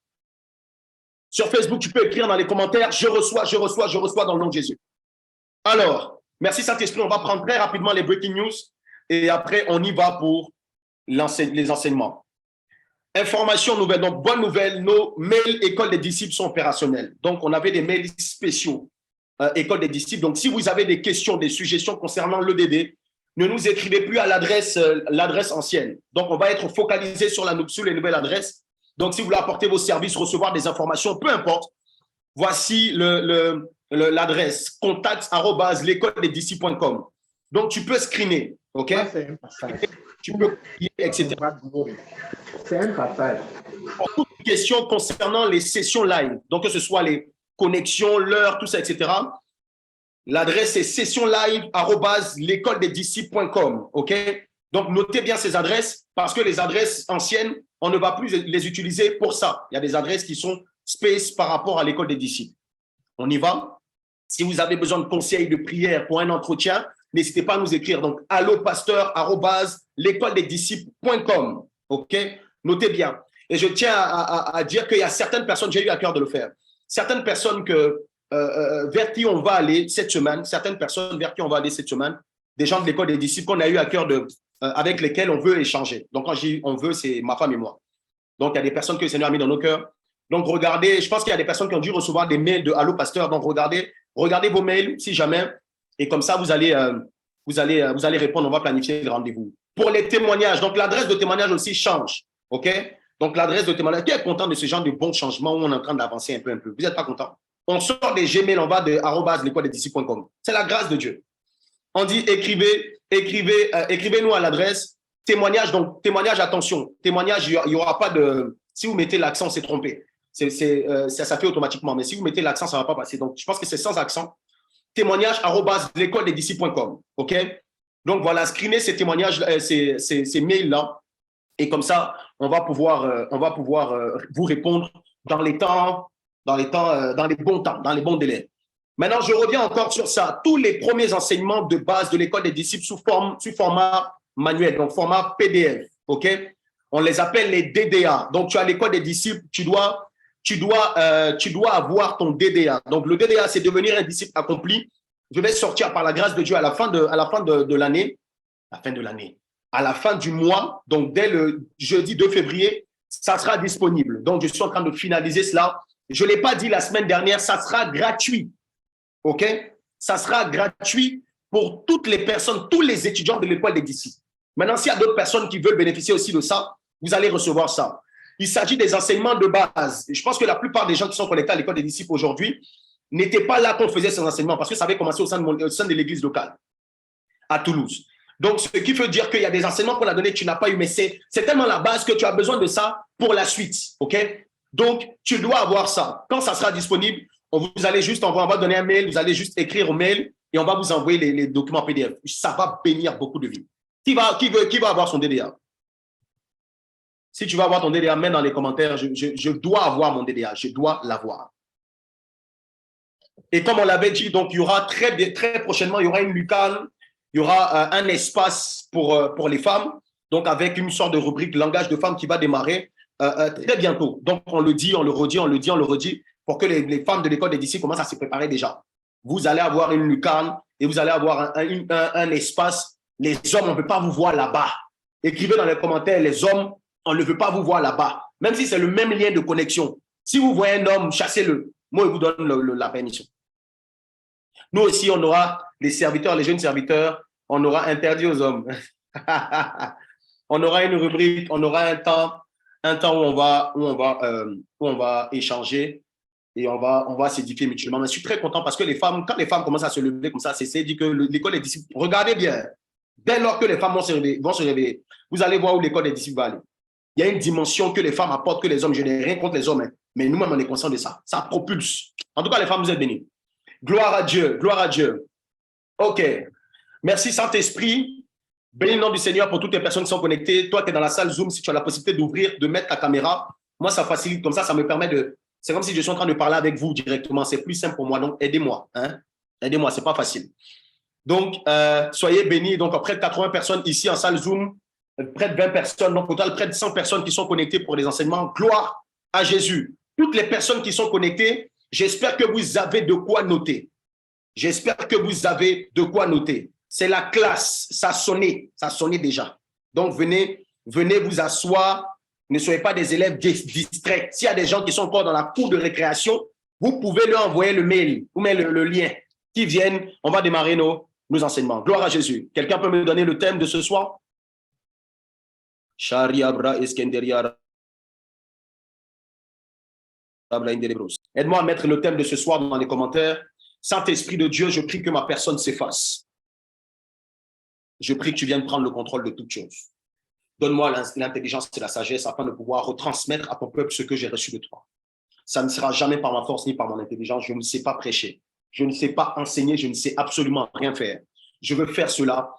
Sur Facebook, tu peux écrire dans les commentaires « je reçois, je reçois, je reçois dans le nom de Jésus ». Alors, merci Saint-Esprit, on va prendre très rapidement les breaking news et après on y va pour les enseignements. Information nouvelle, donc bonne nouvelle, nos mails École des disciples sont opérationnels. Donc, on avait des mails spéciaux École des disciples. Donc, si vous avez des questions, des suggestions concernant l'EDD, ne nous écrivez plus à l'adresse ancienne. Donc, on va être focalisé sur les nouvelles adresses. Donc, si vous voulez apporter vos services, recevoir des informations, peu importe, voici l'adresse contact@l'écoledesdisciples.com. Donc, tu peux screener, OK? Tu peux cliquer, etc. C'est un passage. Pour toutes les questions concernant les sessions live, donc que ce soit les connexions, l'heure, tout ça, etc., l'adresse est sessionlive@l'écoledesdisciples.com. OK? Donc, notez bien ces adresses parce que les adresses anciennes, on ne va plus les utiliser pour ça. Il y a des adresses qui sont space par rapport à l'école des disciples. On y va? Si vous avez besoin de conseils de prière pour un entretien, n'hésitez pas à nous écrire. Donc, allopasteur@l'écoledesdisciples.com. OK? Notez bien. Et je tiens à dire qu'il y a certaines personnes, j'ai eu à cœur de le faire, certaines personnes vers qui on va aller cette semaine, des gens de l'école des disciples qu'on a eu à cœur avec lesquels on veut échanger. Donc, quand je dis on veut, c'est ma femme et moi. Donc, il y a des personnes que le Seigneur a mis dans nos cœurs. Donc, regardez, je pense qu'il y a des personnes qui ont dû recevoir des mails de Allô Pasteur. Donc, regardez vos mails si jamais. Et comme ça, vous allez répondre. On va planifier le rendez-vous. Pour les témoignages, donc l'adresse de témoignage aussi change. OK? Donc, l'adresse de témoignage. Qui est content de ce genre de bons changements où on est en train d'avancer un peu? Vous n'êtes pas content? On sort des Gmail, on va de @l'écoledesdisciples.com. C'est la grâce de Dieu. On dit écrivez-nous à l'adresse témoignage. Donc, témoignage, attention. Témoignage, il n'y aura pas de. Si vous mettez l'accent, c'est trompé. Ça fait automatiquement. Mais si vous mettez l'accent, ça ne va pas passer. Donc, je pense que c'est sans accent. Témoignage @l'écoledesdisciples.com. OK? Donc, voilà, screenez ces témoignages, ces mails-là. Et comme ça, on va pouvoir vous répondre dans les bons temps, dans les bons délais. Maintenant, je reviens encore sur ça. Tous les premiers enseignements de base de l'école des disciples sous format manuel, donc format PDF. OK? On les appelle les DDA. Donc, tu as l'école des disciples, tu dois avoir ton DDA. Donc, le DDA, c'est devenir un disciple accompli. Je vais sortir par la grâce de Dieu à la fin de l'année, à la fin du mois, donc dès le jeudi 2 février, ça sera disponible. Donc, je suis en train de finaliser cela. Je ne l'ai pas dit la semaine dernière, ça sera gratuit. OK? Ça sera gratuit pour toutes les personnes, tous les étudiants de l'école des disciples. Maintenant, s'il y a d'autres personnes qui veulent bénéficier aussi de ça, vous allez recevoir ça. Il s'agit des enseignements de base. Je pense que la plupart des gens qui sont connectés à l'école des disciples aujourd'hui, n'était pas là qu'on faisait ces enseignements parce que ça avait commencé au sein de l'église locale à Toulouse. Donc, ce qui veut dire qu'il y a des enseignements qu'on a donnés que tu n'as pas eu, mais c'est tellement la base que tu as besoin de ça pour la suite, ok? Donc, tu dois avoir ça. Quand ça sera disponible, on va donner un mail, vous allez juste écrire au mail et on va vous envoyer les documents PDF. Ça va bénir beaucoup de vies. Qui va avoir son DDA? Si tu vas avoir ton DDA, mets dans les commentaires, je dois avoir mon DDA, je dois l'avoir. Et comme on l'avait dit, donc il y aura très prochainement, il y aura une lucarne, il y aura un espace pour les femmes, donc avec une sorte de rubrique langage de femmes qui va démarrer très bientôt. Donc on le dit, on le redit, pour que les femmes de l'école des disciples commencent à se préparer déjà. Vous allez avoir une lucarne et vous allez avoir un espace. Les hommes, on ne peut pas vous voir là-bas. Écrivez dans les commentaires, les hommes, on ne veut pas vous voir là-bas. Même si c'est le même lien de connexion. Si vous voyez un homme, chassez-le. Moi, je vous donne la permission. Nous aussi, on aura les serviteurs, les jeunes serviteurs, on aura interdit aux hommes. On aura une rubrique, on aura un temps où on va échanger et on va s'édifier mutuellement. Mais je suis très content parce que quand les femmes commencent à se lever comme ça, c'est dit que l'école des disciples, regardez bien, dès lors que les femmes vont se réveiller, vous allez voir où l'école des disciples va aller. Il y a une dimension que les femmes apportent que les hommes. Je n'ai rien contre les hommes, hein, mais nous-mêmes, on est conscients de ça. Ça propulse. En tout cas, les femmes, vous êtes bénies. Gloire à Dieu, gloire à Dieu. OK. Merci Saint-Esprit. Bénis le nom du Seigneur pour toutes les personnes qui sont connectées. Toi, tu es dans la salle Zoom, si tu as la possibilité d'ouvrir, de mettre ta caméra. Moi, ça facilite comme ça me permet de... C'est comme si je suis en train de parler avec vous directement. C'est plus simple pour moi. Donc, aidez-moi. Hein? Aidez-moi, ce n'est pas facile. Donc, soyez bénis. Donc, près de 80 personnes ici en salle Zoom, près de 20 personnes, donc au total, près de 100 personnes qui sont connectées pour les enseignements. Gloire à Jésus. Toutes les personnes qui sont connectées, j'espère que vous avez de quoi noter. J'espère que vous avez de quoi noter. C'est la classe. Ça sonnait déjà. Donc, venez vous asseoir. Ne soyez pas des élèves distraits. S'il y a des gens qui sont encore dans la cour de récréation, vous pouvez leur envoyer le mail ou même le lien qui viennent. On va démarrer nos enseignements. Gloire à Jésus. Quelqu'un peut me donner le thème de ce soir? Aide-moi à mettre le thème de ce soir dans les commentaires. Saint-Esprit de Dieu, je prie que ma personne s'efface. Je prie que tu viennes prendre le contrôle de toutes choses. Donne-moi l'intelligence et la sagesse afin de pouvoir retransmettre à ton peuple ce que j'ai reçu de toi. Ça ne sera jamais par ma force ni par mon intelligence. Je ne sais pas prêcher. Je ne sais pas enseigner. Je ne sais absolument rien faire. Je veux faire cela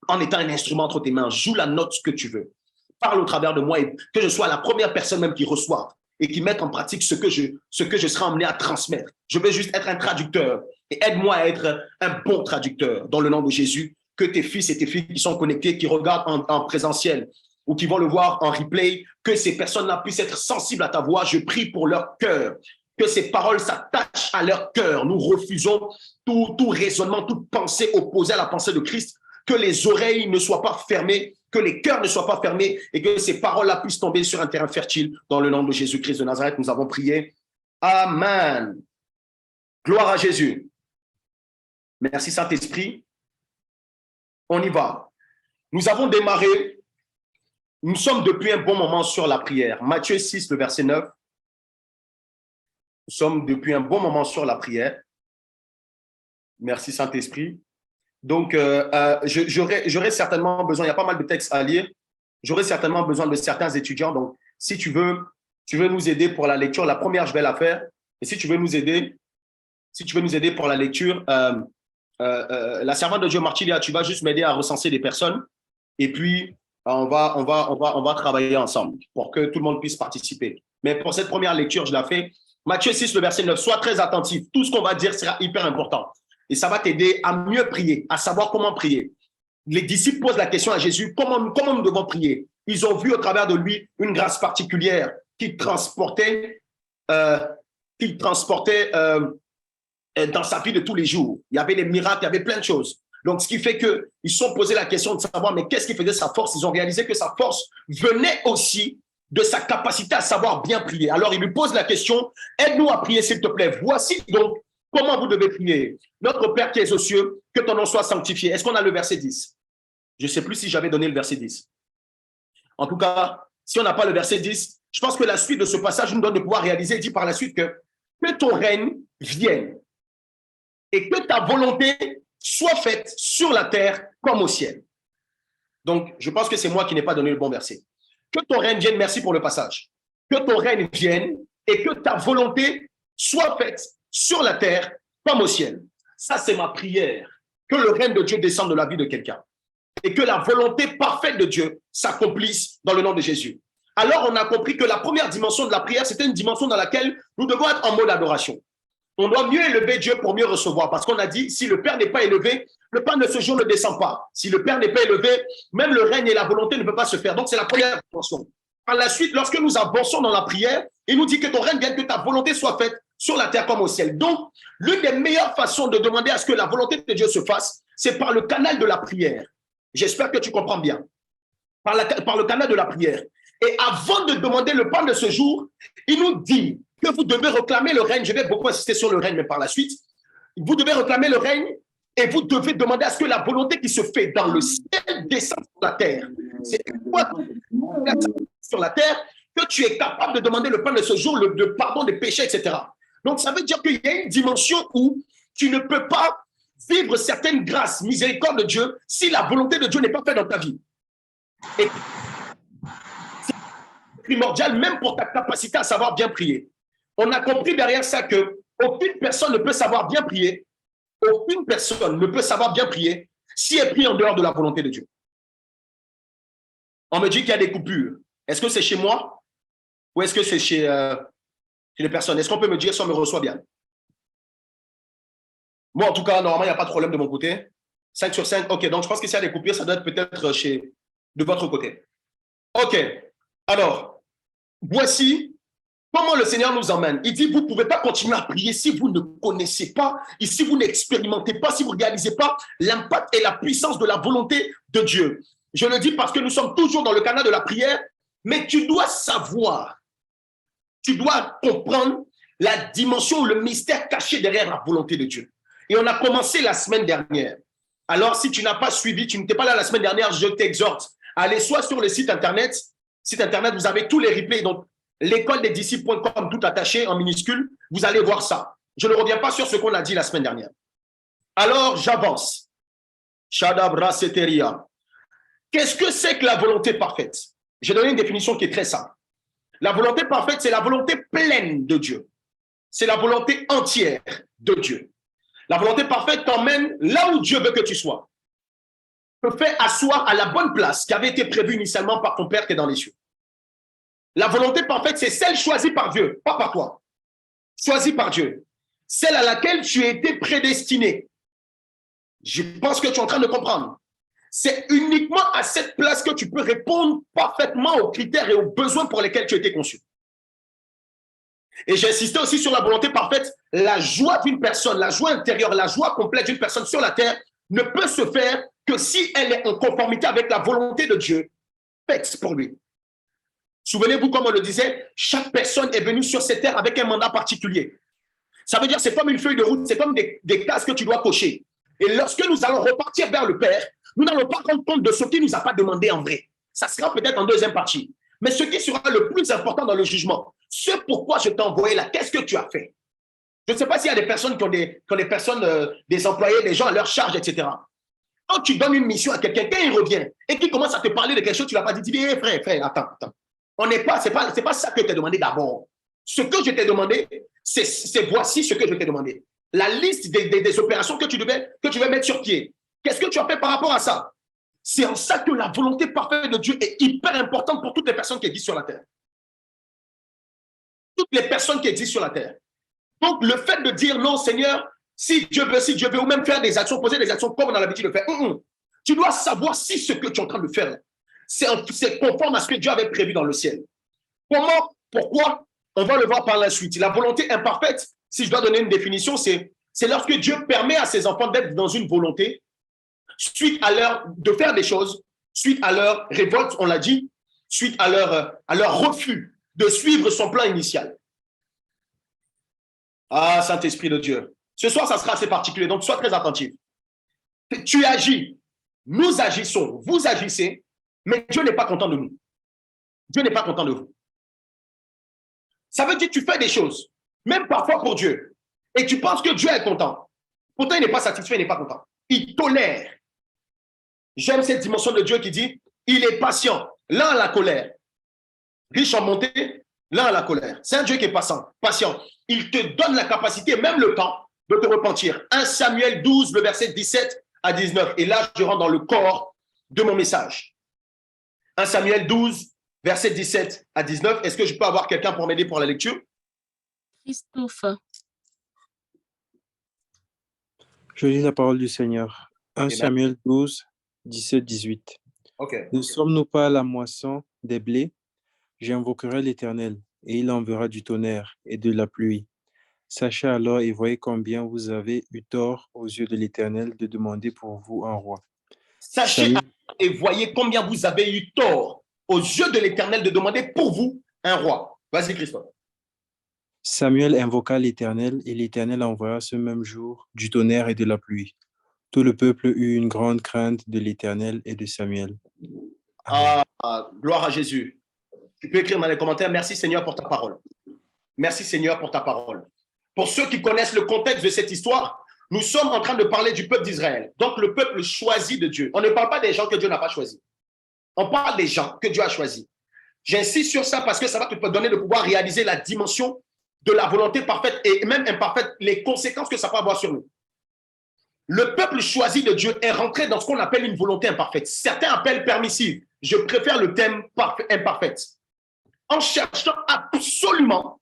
en étant un instrument entre tes mains. Joue la note que tu veux. Parle au travers de moi et que je sois la première personne même qui reçoive et qui mette en pratique ce que je serai amené à transmettre. Je veux juste être un traducteur et aide-moi à être un bon traducteur dans le nom de Jésus. Que tes fils et tes filles qui sont connectés, qui regardent en présentiel ou qui vont le voir en replay, que ces personnes-là puissent être sensibles à ta voix. Je prie pour leur cœur, que ces paroles s'attachent à leur cœur. Nous refusons tout raisonnement, toute pensée opposée à la pensée de Christ, que les oreilles ne soient pas fermées, que les cœurs ne soient pas fermés et que ces paroles-là puissent tomber sur un terrain fertile. Dans le nom de Jésus-Christ de Nazareth, nous avons prié. Amen. Gloire à Jésus. Merci Saint-Esprit. On y va. Nous avons démarré, nous sommes depuis un bon moment sur la prière. Matthieu 6, le verset 9. Nous sommes depuis un bon moment sur la prière. Merci Saint-Esprit. Donc, j'aurai certainement besoin, il y a pas mal de textes à lire, j'aurai certainement besoin de certains étudiants. Donc, si tu veux nous aider pour la lecture, la première, je vais la faire. Et si tu veux nous aider pour la lecture, la servante de Dieu Martilia, tu vas juste m'aider à recenser des personnes et puis on va travailler ensemble pour que tout le monde puisse participer. Mais pour cette première lecture, je la fais. Matthieu 6, le verset 9, sois très attentif. Tout ce qu'on va dire sera hyper important et ça va t'aider à mieux prier, à savoir comment prier. Les disciples posent la question à Jésus, comment nous devons prier? Ils ont vu au travers de lui une grâce particulière qui transportait dans sa vie de tous les jours. Il y avait des miracles, il y avait plein de choses. Donc, ce qui fait qu'ils se sont posé la question de savoir, mais qu'est-ce qui faisait sa force? Ils ont réalisé que sa force venait aussi de sa capacité à savoir bien prier. Alors, ils lui posent la question, aide-nous à prier, s'il te plaît. Voici donc comment vous devez prier. Notre Père qui es aux cieux, que ton nom soit sanctifié. Est-ce qu'on a le verset 10? Je ne sais plus si j'avais donné le verset 10. En tout cas, si on n'a pas le verset 10, je pense que la suite de ce passage nous donne de pouvoir réaliser. Il dit par la suite que ton règne vienne et que ta volonté soit faite sur la terre comme au ciel. Donc, je pense que c'est moi qui n'ai pas donné le bon verset. Que ton règne vienne, merci pour le passage. Que ton règne vienne et que ta volonté soit faite sur la terre comme au ciel. Ça, c'est ma prière. Que le règne de Dieu descende de la vie de quelqu'un et que la volonté parfaite de Dieu s'accomplisse dans le nom de Jésus. Alors, on a compris que la première dimension de la prière, c'était une dimension dans laquelle nous devons être en mode adoration. On doit mieux élever Dieu pour mieux recevoir. Parce qu'on a dit, si le Père n'est pas élevé, le pain de ce jour ne descend pas. Si le Père n'est pas élevé, même le règne et la volonté ne peuvent pas se faire. Donc, c'est la première dimension. Par la suite, lorsque nous avançons dans la prière, il nous dit que ton règne vienne, que ta volonté soit faite sur la terre comme au ciel. Donc, l'une des meilleures façons de demander à ce que la volonté de Dieu se fasse, c'est par le canal de la prière. J'espère que tu comprends bien. Par le canal de la prière. Et avant de demander le pain de ce jour, il nous dit que vous devez réclamer le règne. Je vais beaucoup insister sur le règne, mais par la suite, vous devez réclamer le règne et vous devez demander à ce que la volonté qui se fait dans le ciel descende sur la terre. C'est quoi sur la terre que tu es capable de demander le pain de ce jour, le pardon des péchés, etc. Donc, ça veut dire qu'il y a une dimension où tu ne peux pas vivre certaines grâces, miséricorde de Dieu, si la volonté de Dieu n'est pas faite dans ta vie. Et c'est primordial même pour ta capacité à savoir bien prier. On a compris derrière ça que aucune personne ne peut savoir bien prier, aucune personne ne peut savoir bien prier si elle prie en dehors de la volonté de Dieu. On me dit qu'il y a des coupures. Est-ce que c'est chez moi ou est-ce que c'est chez les personnes? Est-ce qu'on peut me dire si on me reçoit bien? Moi, en tout cas, normalement, il n'y a pas de problème de mon côté. 5 sur 5. OK, donc je pense que s'il y a des coupures, ça doit être peut-être de votre côté. OK. Alors, voici comment le Seigneur nous emmène. Il dit, vous ne pouvez pas continuer à prier si vous ne connaissez pas, et si vous n'expérimentez pas, si vous ne réalisez pas l'impact et la puissance de la volonté de Dieu. Je le dis parce que nous sommes toujours dans le canal de la prière, mais tu dois savoir, tu dois comprendre la dimension ou le mystère caché derrière la volonté de Dieu. Et on a commencé la semaine dernière. Alors, si tu n'as pas suivi, tu n'étais pas là la semaine dernière, je t'exhorte à aller soit sur le site internet, vous avez tous les replays, donc l'école des disciples.com, tout attaché en minuscule, vous allez voir ça. Je ne reviens pas sur ce qu'on a dit la semaine dernière. Alors, j'avance. Shadabra Seteria. Qu'est-ce que c'est que la volonté parfaite? J'ai donné une définition qui est très simple. La volonté parfaite, c'est la volonté pleine de Dieu. C'est la volonté entière de Dieu. La volonté parfaite t'emmène là où Dieu veut que tu sois. Te fait asseoir à la bonne place qui avait été prévue initialement par ton Père qui est dans les cieux. La volonté parfaite, c'est celle choisie par Dieu, pas par toi. Choisie par Dieu. Celle à laquelle tu as été prédestiné. Je pense que tu es en train de comprendre. C'est uniquement à cette place que tu peux répondre parfaitement aux critères et aux besoins pour lesquels tu as été conçu. Et j'ai insisté aussi sur la volonté parfaite. La joie d'une personne, la joie intérieure, la joie complète d'une personne sur la terre ne peut se faire que si elle est en conformité avec la volonté de Dieu faite pour lui. Souvenez-vous, comme on le disait, chaque personne est venue sur cette terre avec un mandat particulier. Ça veut dire c'est comme une feuille de route, c'est comme des cases que tu dois cocher. Et lorsque nous allons repartir vers le Père, nous n'allons pas rendre compte de ce qu'il ne nous a pas demandé en vrai. Ça sera peut-être en deuxième partie. Mais ce qui sera le plus important dans le jugement, ce pourquoi je t'ai envoyé là, qu'est-ce que tu as fait? Je ne sais pas s'il y a des personnes qui ont des employés, des gens à leur charge, etc. Quand tu donnes une mission à quelqu'un, quand il revient et qu'il commence à te parler de quelque chose, tu ne l'as pas dit, tu dis, hey, frère, attends. C'est pas ça que je t'ai demandé d'abord. Ce que je t'ai demandé, c'est voici ce que je t'ai demandé. La liste des opérations que tu devais mettre sur pied. Qu'est-ce que tu as fait par rapport à ça? C'est en ça que la volonté parfaite de Dieu est hyper importante pour toutes les personnes qui existent sur la terre. Toutes les personnes qui existent sur la terre. Donc, le fait de dire non, Seigneur, si Dieu veut, ou même faire des actions, poser des actions comme on a l'habitude de faire, tu dois savoir si ce que tu es en train de faire, c'est conforme à ce que Dieu avait prévu dans le ciel. Comment? Pourquoi? On va le voir par la suite. La volonté imparfaite, si je dois donner une définition, c'est lorsque Dieu permet à ses enfants d'être dans une volonté, suite à de faire des choses, suite à leur révolte, on l'a dit, suite à leur refus de suivre son plan initial. Ah, Saint-Esprit de Dieu. Ce soir, ça sera assez particulier, donc sois très attentif. Tu agis, nous agissons, vous agissez, mais Dieu n'est pas content de nous. Dieu n'est pas content de vous. Ça veut dire que tu fais des choses, même parfois pour Dieu. Et tu penses que Dieu est content. Pourtant, il n'est pas satisfait, il n'est pas content. Il tolère. J'aime cette dimension de Dieu qui dit, il est patient. L'un à la colère. Riche en bonté, l'un à la colère. C'est un Dieu qui est patient. Il te donne la capacité, même le temps, de te repentir. 1 Samuel 12, le verset 17 à 19. Et là, je rentre dans le corps de mon message. 1 Samuel 12, verset 17 à 19. Est-ce que je peux avoir quelqu'un pour m'aider pour la lecture? Christophe. Je lis la parole du Seigneur. 1 Samuel 12, 17, 18. Okay. Ne sommes-nous pas à la moisson des blés? J'invoquerai l'Éternel, et il enverra du tonnerre et de la pluie. Sachez alors et voyez combien vous avez eu tort aux yeux de l'Éternel de demander pour vous un roi. Sachez et voyez combien vous avez eu tort aux yeux de l'Éternel de demander pour vous un roi. Vas-y, Christophe. Samuel invoqua l'Éternel, et l'Éternel envoya ce même jour du tonnerre et de la pluie. Tout le peuple eut une grande crainte de l'Éternel et de Samuel. Gloire à Jésus. Tu peux écrire dans les commentaires, merci Seigneur pour ta parole. Merci Seigneur pour ta parole. Pour ceux qui connaissent le contexte de cette histoire, nous sommes en train de parler du peuple d'Israël. Donc le peuple choisi de Dieu. On ne parle pas des gens que Dieu n'a pas choisis. On parle des gens que Dieu a choisis. J'insiste sur ça parce que ça va te donner de pouvoir réaliser la dimension de la volonté parfaite et même imparfaite, les conséquences que ça peut avoir sur nous. Le peuple choisi de Dieu est rentré dans ce qu'on appelle une volonté imparfaite. Certains appellent permissive. Je préfère le terme imparfaite. En cherchant absolument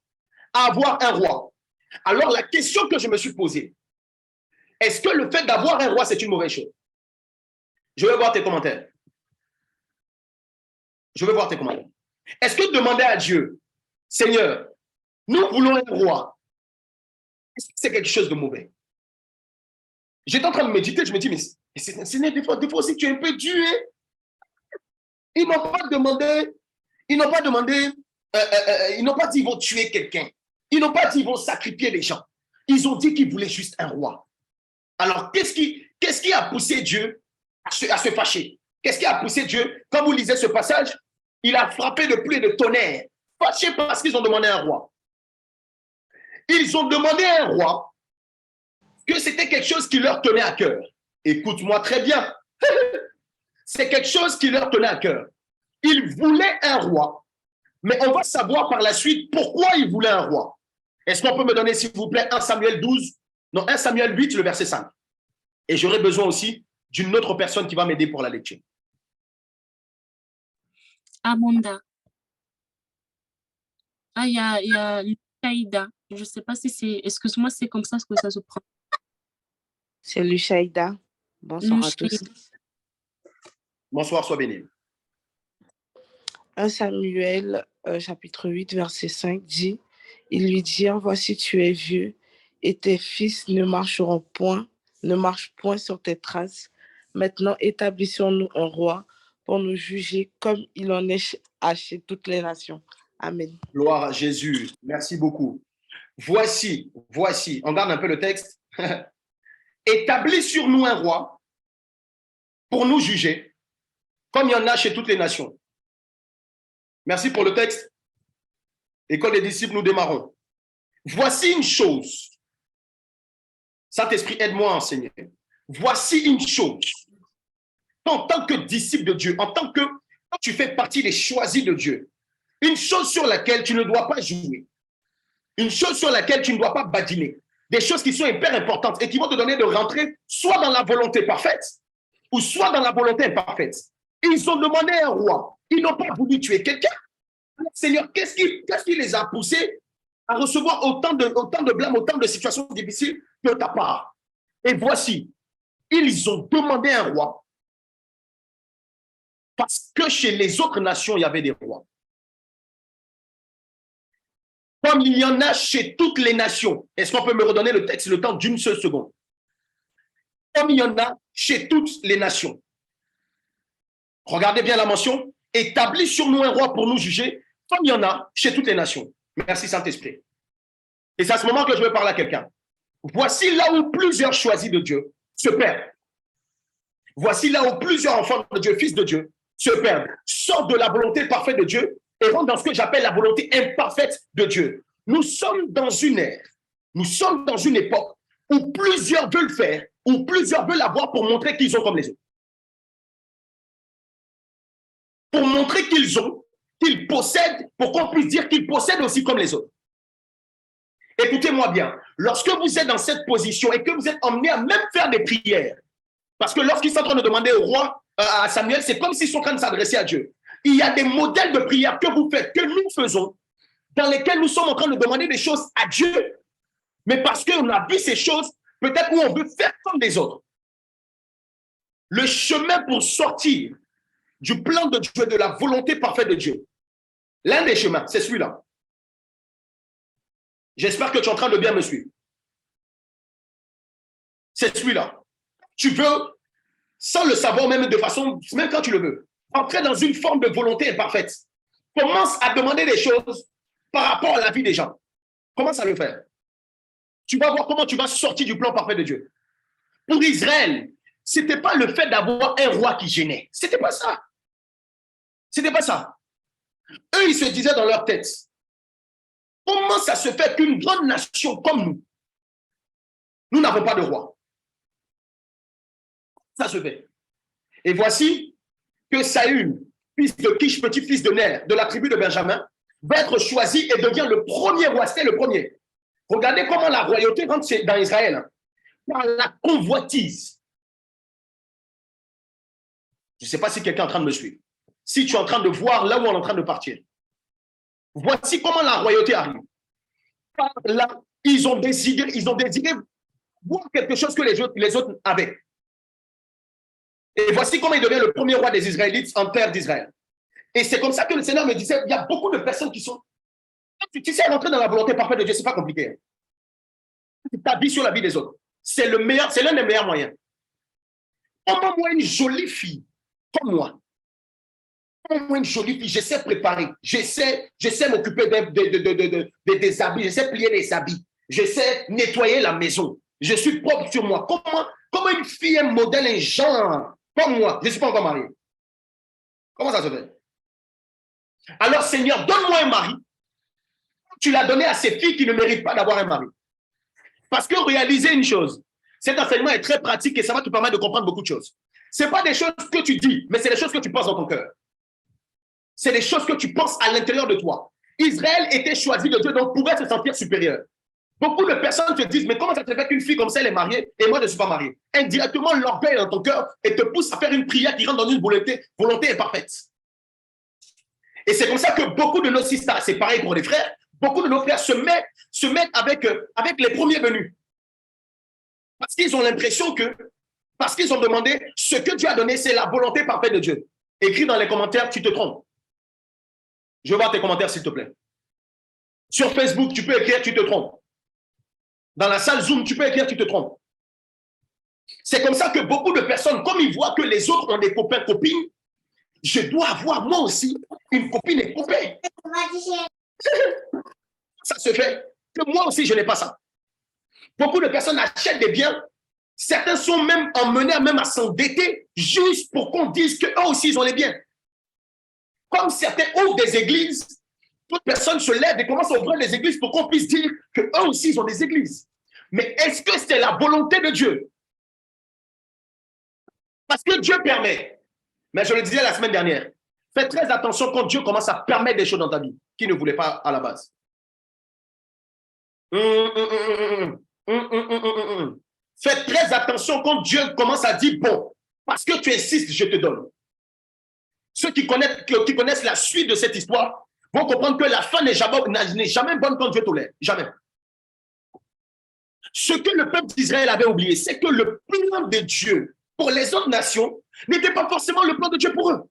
à avoir un roi. Alors la question que je me suis posée, est-ce que le fait d'avoir un roi, c'est une mauvaise chose? Je vais voir tes commentaires. Est-ce que demander à Dieu, Seigneur, nous voulons un roi, est-ce que c'est quelque chose de mauvais? J'étais en train de méditer, je me dis, mais Seigneur, des fois aussi, tu es un peu dur. Ils n'ont pas demandé, ils n'ont pas dit qu'ils vont tuer quelqu'un. Ils n'ont pas dit qu'ils vont sacrifier les gens. Ils ont dit qu'ils voulaient juste un roi. Alors, qu'est-ce qui a poussé Dieu à se fâcher? Qu'est-ce qui a poussé Dieu? Quand vous lisez ce passage, il a frappé de pluie et de tonnerre. Fâché parce qu'ils ont demandé un roi. Ils ont demandé un roi que c'était quelque chose qui leur tenait à cœur. Écoute-moi très bien. C'est quelque chose qui leur tenait à cœur. Ils voulaient un roi, mais on va savoir par la suite pourquoi ils voulaient un roi. Est-ce qu'on peut me donner, s'il vous plaît, 1 Samuel 8, le verset 5. Et j'aurai besoin aussi d'une autre personne qui va m'aider pour la lecture. Amanda. Il y a Luchaïda. Je ne sais pas si c'est... Excuse-moi, c'est comme ça que ça se prend. C'est Luchaïda. Bonsoir à tous. Bonsoir, sois béni. 1 Samuel, chapitre 8, verset 5 dit, ils lui dirent, voici tu es vieux, et tes fils ne marchent point sur tes traces. Maintenant, établissons-nous un roi pour nous juger comme il en est chez toutes les nations. Amen. Gloire à Jésus. Merci beaucoup. Voici, on garde un peu le texte. Établis sur nous un roi pour nous juger, comme il y en a chez toutes les nations. Merci pour le texte. École des disciples, nous démarrons. Voici une chose. Saint-Esprit, aide-moi à enseigner. Voici une chose. En tant que disciple de Dieu, quand tu fais partie des choisis de Dieu, une chose sur laquelle tu ne dois pas jouer, une chose sur laquelle tu ne dois pas badiner, des choses qui sont hyper importantes et qui vont te donner de rentrer soit dans la volonté parfaite ou soit dans la volonté imparfaite. Ils ont demandé un roi. Ils n'ont pas voulu tuer quelqu'un. Seigneur, qu'est-ce qui les a poussés à recevoir autant de blâme, autant de situations difficiles de ta part? Et voici, ils ont demandé un roi parce que chez les autres nations, il y avait des rois. Comme il y en a chez toutes les nations. Est-ce qu'on peut me redonner le texte le temps d'une seule seconde? Comme il y en a chez toutes les nations. Regardez bien la mention. Établis sur nous un roi pour nous juger, comme il y en a chez toutes les nations. Merci Saint-Esprit. Et c'est à ce moment que je veux parler à quelqu'un. Voici là où plusieurs choisis de Dieu se perdent. Voici là où plusieurs enfants de Dieu, fils de Dieu, se perdent. Sortent de la volonté parfaite de Dieu et rentrent dans ce que j'appelle la volonté imparfaite de Dieu. Nous sommes dans une ère Nous sommes dans une époque où plusieurs veulent faire, où plusieurs veulent avoir pour montrer qu'ils sont comme les autres. Pour montrer qu'ils ont, qu'ils possèdent, pour qu'on puisse dire qu'ils possèdent aussi comme les autres. Écoutez-moi bien, lorsque vous êtes dans cette position et que vous êtes emmené à même faire des prières, parce que lorsqu'ils sont en train de demander au roi, à Samuel, c'est comme s'ils sont en train de s'adresser à Dieu. Il y a des modèles de prière que vous faites, que nous faisons, dans lesquels nous sommes en train de demander des choses à Dieu, mais parce qu'on a vu ces choses, peut-être où on veut faire comme des autres. Le chemin pour sortir du plan de Dieu, de la volonté parfaite de Dieu, l'un des chemins, c'est celui-là. J'espère que tu es en train de bien me suivre. C'est celui-là. Tu veux, sans le savoir, même de façon, même quand tu le veux, entrer dans une forme de volonté imparfaite. Commence à demander des choses par rapport à la vie des gens. Commence à le faire. Tu vas voir comment tu vas sortir du plan parfait de Dieu. Pour Israël, ce n'était pas le fait d'avoir un roi qui gênait. Ce n'était pas ça. Ce n'était pas ça. Eux, ils se disaient dans leur tête, comment ça se fait qu'une grande nation comme nous n'avons pas de roi? Ça se fait. Et voici que Saül, fils de Kish, petit-fils de Ner, de la tribu de Benjamin, va être choisi et devient le premier roi. C'était le premier. Regardez comment la royauté rentre dans Israël. Par la convoitise. Je ne sais pas si quelqu'un est en train de me suivre. Si tu es en train de voir là où on est en train de partir. Voici comment la royauté arrive. Par là, ils ont désiré voir quelque chose que les autres avaient. Et voici comment il devient le premier roi des Israélites en terre d'Israël. Et c'est comme ça que le Seigneur me disait, il y a beaucoup de personnes qui sont... Tu sais, rentrer dans la volonté parfaite de Dieu, ce n'est pas compliqué. Tu t'habilles sur la vie des autres. C'est l'un des meilleurs moyens. Comment moi, une jolie fille, comme moi, une jolie fille, je sais préparer, je sais m'occuper des habits, je sais plier les habits, je sais nettoyer la maison, je suis propre sur moi. Comment une fille, un modèle, un genre, comme moi, je ne suis pas encore marié. Comment ça se fait? Alors Seigneur, donne-moi un mari. Tu l'as donné à ces filles qui ne méritent pas d'avoir un mari. Parce que réaliser une chose, cet enseignement est très pratique et ça va te permettre de comprendre beaucoup de choses. Ce n'est pas des choses que tu dis, mais c'est des choses que tu penses dans ton cœur. C'est des choses que tu penses à l'intérieur de toi. Israël était choisi de Dieu, donc pouvait se sentir supérieur. Beaucoup de personnes se disent, mais comment ça se fait qu'une fille comme ça, elle est mariée et moi, je ne suis pas marié? Indirectement, l'orgueil est dans ton cœur et te pousse à faire une prière qui rentre dans une volonté imparfaite. Et c'est comme ça que beaucoup de nos sisters, c'est pareil pour les frères, beaucoup de nos frères se mettent avec les premiers venus. Parce qu'ils ont l'impression parce qu'ils ont demandé, ce que Dieu a donné, c'est la volonté parfaite de Dieu. Écris dans les commentaires, tu te trompes. Je veux voir tes commentaires, s'il te plaît. Sur Facebook, tu peux écrire, tu te trompes. Dans la salle Zoom, tu peux écrire, tu te trompes. C'est comme ça que beaucoup de personnes, comme ils voient que les autres ont des copains, copines, je dois avoir moi aussi une copine et copain. Ça se fait que moi aussi, je n'ai pas ça. Beaucoup de personnes achètent des biens. Certains sont même emmenés à s'endetter juste pour qu'on dise qu'eux aussi, ils ont les biens. Comme certains ouvrent des églises, toute personne se lève et commence à ouvrir les églises pour qu'on puisse dire qu'eux aussi, ils ont des églises. Mais est-ce que c'est la volonté de Dieu? Parce que Dieu permet. Mais je le disais la semaine dernière, fais très attention quand Dieu commence à permettre des choses dans ta vie qu'il ne voulait pas à la base. Fais très attention quand Dieu commence à dire, bon, parce que tu insistes, je te donne. Ceux qui connaissent la suite de cette histoire vont comprendre que la fin n'est jamais bonne quand Dieu tolère. Jamais. Ce que le peuple d'Israël avait oublié, c'est que le plan de Dieu pour les autres nations n'était pas forcément le plan de Dieu pour eux.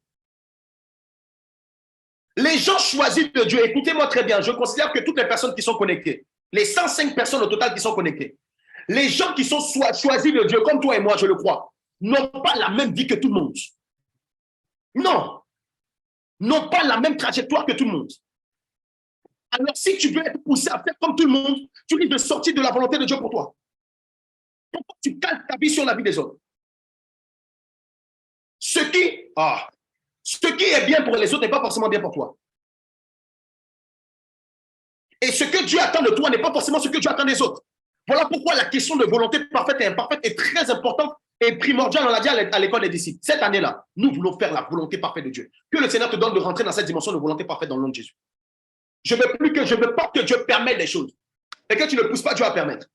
Les gens choisis de Dieu, écoutez-moi très bien, je considère que toutes les personnes qui sont connectées, les 105 personnes au total qui sont connectées, les gens qui sont choisis de Dieu, comme toi et moi, je le crois, n'ont pas la même vie que tout le monde. Non. N'ont pas la même trajectoire que tout le monde. Alors, si tu veux être poussé à faire comme tout le monde, tu risques de sortir de la volonté de Dieu pour toi. Pourquoi tu calques ta vie sur la vie des autres? Ce qui est bien pour les autres n'est pas forcément bien pour toi. Et ce que Dieu attend de toi n'est pas forcément ce que Dieu attend des autres. Voilà pourquoi la question de volonté parfaite et imparfaite est très importante et primordiale, on l'a dit à l'école des disciples. Cette année-là, nous voulons faire la volonté parfaite de Dieu. Que le Seigneur te donne de rentrer dans cette dimension de volonté parfaite dans le nom de Jésus. Je ne veux pas que Dieu permette des choses et que tu ne pousses pas Dieu à permettre.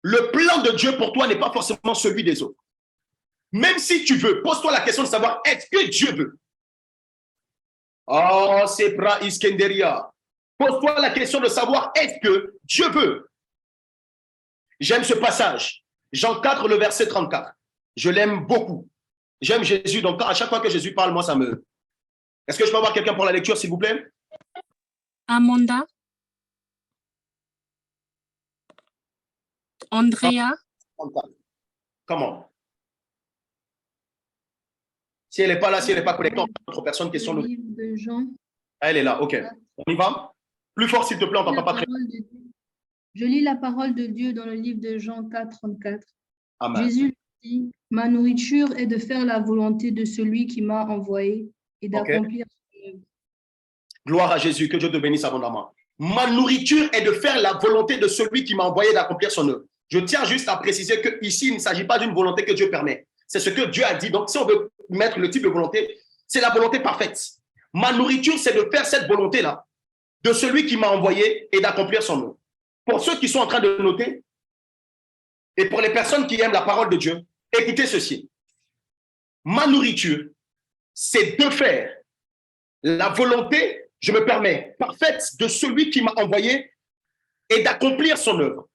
Le plan de Dieu pour toi n'est pas forcément celui des autres. Même si tu veux, pose-toi la question de savoir, est-ce que Dieu veut? Oh, c'est Pra Iskenderia. Pose-toi la question de savoir, est-ce que Dieu veut? J'aime ce passage. Jean 4, le verset 34. Je l'aime beaucoup. J'aime Jésus, donc à chaque fois que Jésus parle, moi, ça me... Est-ce que je peux avoir quelqu'un pour la lecture, s'il vous plaît? Amanda. Andrea. Comment? Si elle n'est pas là, si elle n'est pas connectée, d'autres personnes qui sont... Le livre de Jean. Elle est là, ok. On y va? Plus fort, s'il te plaît, on t'entend pas très bien. Je lis la parole de Dieu dans le livre de Jean 4, 34. Amen. Jésus dit, ma nourriture est de faire la volonté de celui qui m'a envoyé et d'accomplir son œuvre. Gloire à Jésus, que Dieu te bénisse abondamment. Ma nourriture est de faire la volonté de celui qui m'a envoyé d'accomplir son œuvre. Je tiens juste à préciser qu'ici, il ne s'agit pas d'une volonté que Dieu permet. C'est ce que Dieu a dit. Donc, si on veut mettre le type de volonté, c'est la volonté parfaite. Ma nourriture, c'est de faire cette volonté-là de celui qui m'a envoyé et d'accomplir son œuvre. Pour ceux qui sont en train de noter, et pour les personnes qui aiment la parole de Dieu, écoutez ceci. Ma nourriture, c'est de faire la volonté, je me permets, parfaite de celui qui m'a envoyé et d'accomplir son œuvre.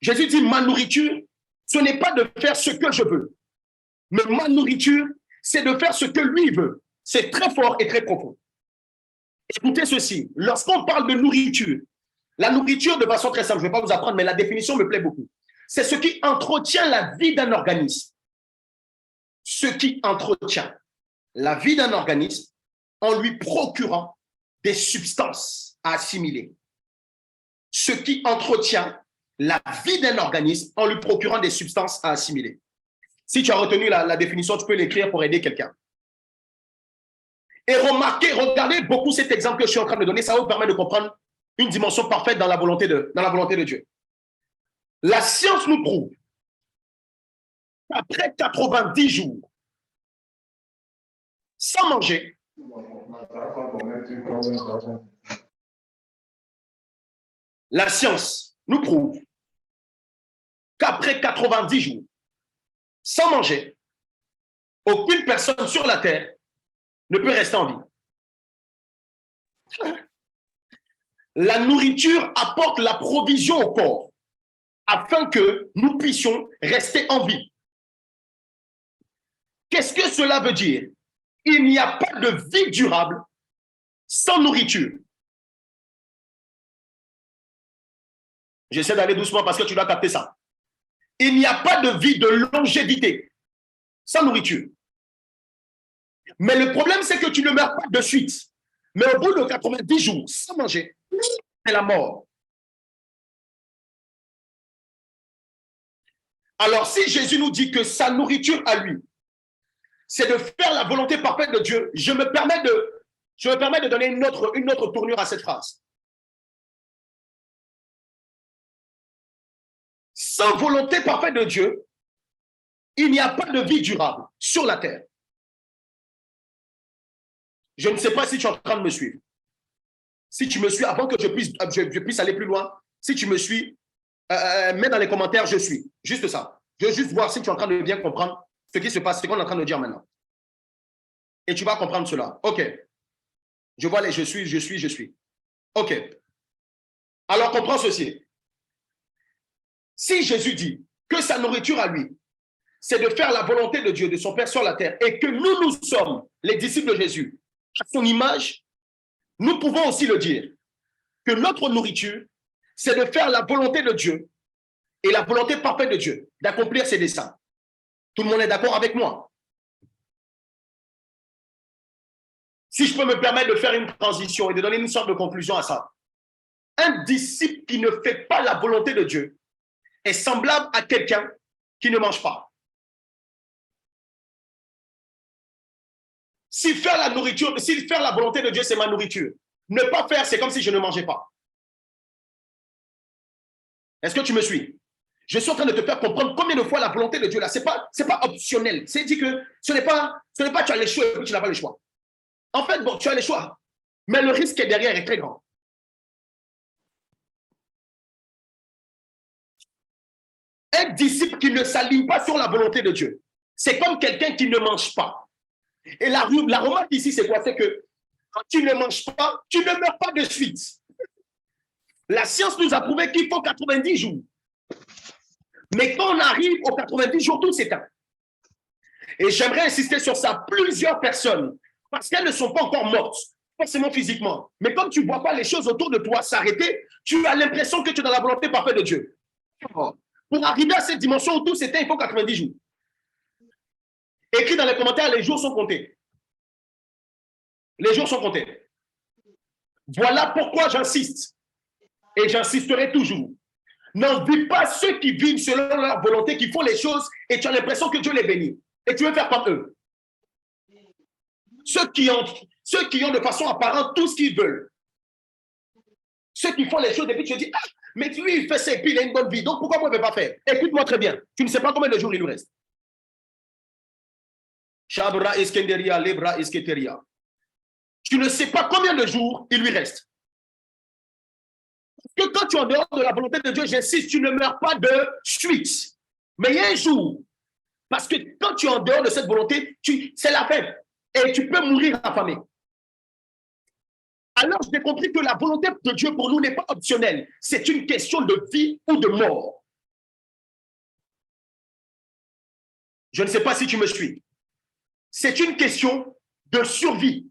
Jésus dit, ma nourriture, ce n'est pas de faire ce que je veux, mais ma nourriture, c'est de faire ce que lui veut. C'est très fort et très profond. Écoutez ceci, lorsqu'on parle de nourriture, la nourriture, de façon très simple, je ne vais pas vous apprendre, mais la définition me plaît beaucoup. C'est ce qui entretient la vie d'un organisme. Ce qui entretient la vie d'un organisme en lui procurant des substances à assimiler. Ce qui entretient la vie d'un organisme en lui procurant des substances à assimiler. Si tu as retenu la définition, tu peux l'écrire pour aider quelqu'un. Et regardez beaucoup cet exemple que je suis en train de donner, ça vous permet de comprendre une dimension parfaite dans la volonté de Dieu. La science nous prouve qu'après 90 jours, sans manger, la science nous prouve qu'après 90 jours, sans manger, aucune personne sur la terre ne peut rester en vie. La nourriture apporte la provision au corps afin que nous puissions rester en vie. Qu'est-ce que cela veut dire? Il n'y a pas de vie durable sans nourriture. J'essaie d'aller doucement parce que tu dois capter ça. Il n'y a pas de vie de longévité sans nourriture. Mais le problème, c'est que tu ne meurs pas de suite. Mais au bout de 90 jours, sans manger, c'est la mort. Alors, si Jésus nous dit que sa nourriture à lui, c'est de faire la volonté parfaite de Dieu, je me permets de donner une autre tournure à cette phrase. Sans volonté parfaite de Dieu, il n'y a pas de vie durable sur la terre. Je ne sais pas si tu es en train de me suivre. Si tu me suis, avant que je puisse aller plus loin, si tu me suis, mets dans les commentaires, je suis. Juste ça. Je veux juste voir si tu es en train de bien comprendre ce qui se passe, ce qu'on est en train de dire maintenant. Et tu vas comprendre cela. OK. Je vois les je suis. OK. Alors, comprends ceci. Si Jésus dit que sa nourriture à lui, c'est de faire la volonté de Dieu, de son Père sur la terre, et que nous sommes les disciples de Jésus, à son image, nous pouvons aussi le dire, que notre nourriture, c'est de faire la volonté de Dieu et la volonté parfaite de Dieu, d'accomplir ses desseins. Tout le monde est d'accord avec moi? Si je peux me permettre de faire une transition et de donner une sorte de conclusion à ça, un disciple qui ne fait pas la volonté de Dieu est semblable à quelqu'un qui ne mange pas. Si faire la volonté de Dieu, c'est ma nourriture, ne pas faire, c'est comme si je ne mangeais pas. Est-ce que tu me suis? Je suis en train de te faire comprendre combien de fois la volonté de Dieu, là, c'est pas optionnel. C'est dit que ce n'est pas tu as les choix et puis tu n'as pas le choix. En fait, bon, tu as les choix, mais le risque qui est derrière est très grand. Un disciple qui ne s'aligne pas sur la volonté de Dieu, c'est comme quelqu'un qui ne mange pas. Et la remarque ici, c'est quoi? C'est que quand tu ne manges pas, tu ne meurs pas de suite. La science nous a prouvé qu'il faut 90 jours. Mais quand on arrive aux 90 jours, tout s'éteint. Et j'aimerais insister sur ça. Plusieurs personnes, parce qu'elles ne sont pas encore mortes, forcément physiquement, mais comme tu ne vois pas les choses autour de toi s'arrêter, tu as l'impression que tu es dans la volonté parfaite de Dieu. Pour arriver à cette dimension où tout s'éteint, il faut 90 jours. Écris dans les commentaires, les jours sont comptés. Les jours sont comptés. Voilà pourquoi j'insiste. Et j'insisterai toujours. N'envie pas ceux qui vivent selon leur volonté, qui font les choses et tu as l'impression que Dieu les bénit. Et tu veux faire comme eux. Ceux qui ont de façon apparente tout ce qu'ils veulent. Ceux qui font les choses et puis tu te dis, ah, mais lui il fait ça et puis il a une bonne vie. Donc pourquoi moi je ne vais pas faire? Écoute-moi très bien. Tu ne sais pas combien de jours il nous reste. Shabra Eskenderia, Lebra Esketeria. Tu ne sais pas combien de jours il lui reste. Parce que quand tu es en dehors de la volonté de Dieu, j'insiste, tu ne meurs pas de suite. Mais il y a un jour. Parce que quand tu es en dehors de cette volonté, c'est la fin. Et tu peux mourir affamé. Alors, j'ai compris que la volonté de Dieu pour nous n'est pas optionnelle. C'est une question de vie ou de mort. Je ne sais pas si tu me suis. C'est une question de survie.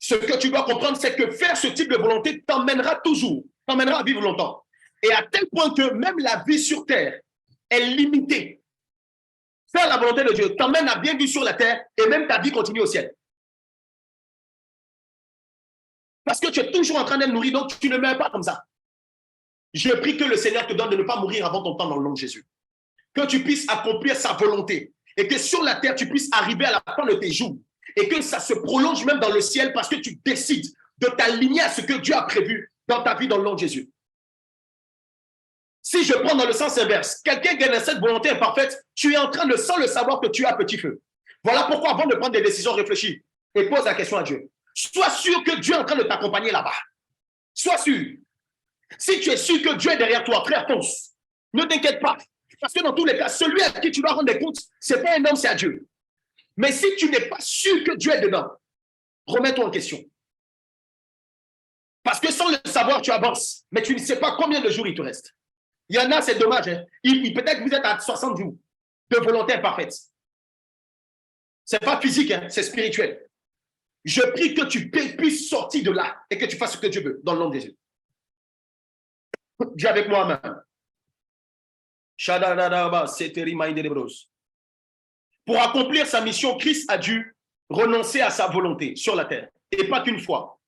Ce que tu dois comprendre, c'est que faire ce type de volonté t'emmènera toujours, t'emmènera à vivre longtemps. Et à tel point que même la vie sur terre est limitée. Faire la volonté de Dieu t'emmène à bien vivre sur la terre et même ta vie continue au ciel. Parce que tu es toujours en train d'être nourri, donc tu ne meurs pas comme ça. Je prie que le Seigneur te donne de ne pas mourir avant ton temps dans le nom de Jésus. Que tu puisses accomplir sa volonté et que sur la terre, tu puisses arriver à la fin de tes jours et que ça se prolonge même dans le ciel parce que tu décides de t'aligner à ce que Dieu a prévu dans ta vie dans le nom de Jésus. Si je prends dans le sens inverse, quelqu'un qui a cette volonté imparfaite, tu es en train de, sans le savoir, que tu as petit feu. Voilà pourquoi avant de prendre des décisions, réfléchis et pose la question à Dieu. Sois sûr que Dieu est en train de t'accompagner là-bas. Sois sûr. Si tu es sûr que Dieu est derrière toi, frère, fonce. Ne t'inquiète pas. Parce que dans tous les cas, celui à qui tu dois rendre des comptes, ce n'est pas un homme, c'est à Dieu. Mais si tu n'es pas sûr que Dieu est dedans, remets-toi en question. Parce que sans le savoir, tu avances. Mais tu ne sais pas combien de jours il te reste. Il y en a, c'est dommage. Hein. Peut-être que vous êtes à 60 jours de volonté imparfaite. Ce n'est pas physique, hein, c'est spirituel. Je prie que tu puisses sortir de là et que tu fasses ce que Dieu veut, dans le nom de Jésus. Dis avec moi, amen. Pour accomplir sa mission, Christ a dû renoncer à sa volonté sur la terre. Et pas qu'une fois.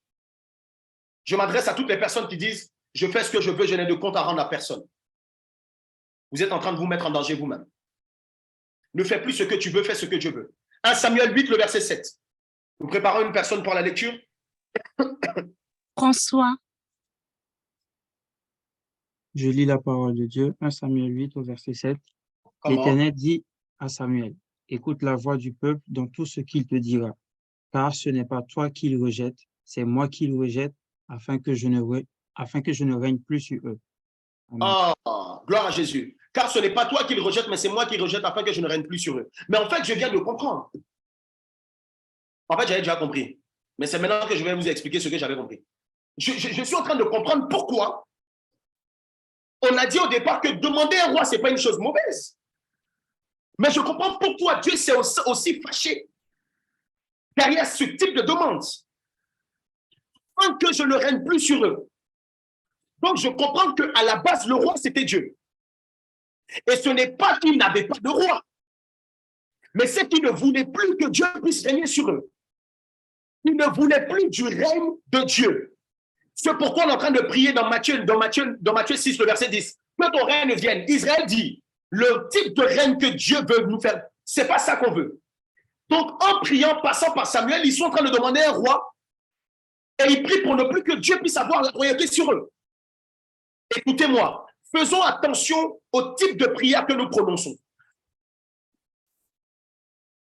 Je m'adresse à toutes les personnes qui disent « Je fais ce que je veux, je n'ai de compte à rendre à personne ». Vous êtes en train de vous mettre en danger vous-même. Ne fais plus ce que tu veux, fais ce que Dieu veut. 1 Samuel 8, le verset 7. Nous préparons une personne pour la lecture. François. Je lis la parole de Dieu, 1 Samuel 8 au verset 7. L'Éternel dit à Samuel, écoute la voix du peuple dans tout ce qu'il te dira, car ce n'est pas toi qui le rejette, c'est moi qui le rejette, afin que je ne règne plus sur eux. Amen. Oh, gloire à Jésus. Car ce n'est pas toi qui le rejette, mais c'est moi qui le rejette afin que je ne règne plus sur eux. Mais en fait, je viens de comprendre. En fait, j'avais déjà compris. Mais c'est maintenant que je vais vous expliquer ce que j'avais compris. Je suis en train de comprendre pourquoi on a dit au départ que demander un roi, ce n'est pas une chose mauvaise. Mais je comprends pourquoi Dieu s'est aussi fâché derrière ce type de demande. Afin que je ne règne plus sur eux. Donc, je comprends qu'à la base, le roi, c'était Dieu. Et ce n'est pas qu'il n'avait pas de roi. Mais c'est qu'il ne voulait plus que Dieu puisse régner sur eux. Il ne voulait plus du règne de Dieu. C'est pourquoi on est en train de prier dans Matthieu 6, le verset 10. Que ton règne vienne. Israël dit, le type de règne que Dieu veut nous faire, ce n'est pas ça qu'on veut. Donc, en priant, passant par Samuel, ils sont en train de demander un roi. Et ils prient pour ne plus que Dieu puisse avoir la royauté sur eux. Écoutez-moi, faisons attention au type de prière que nous prononçons.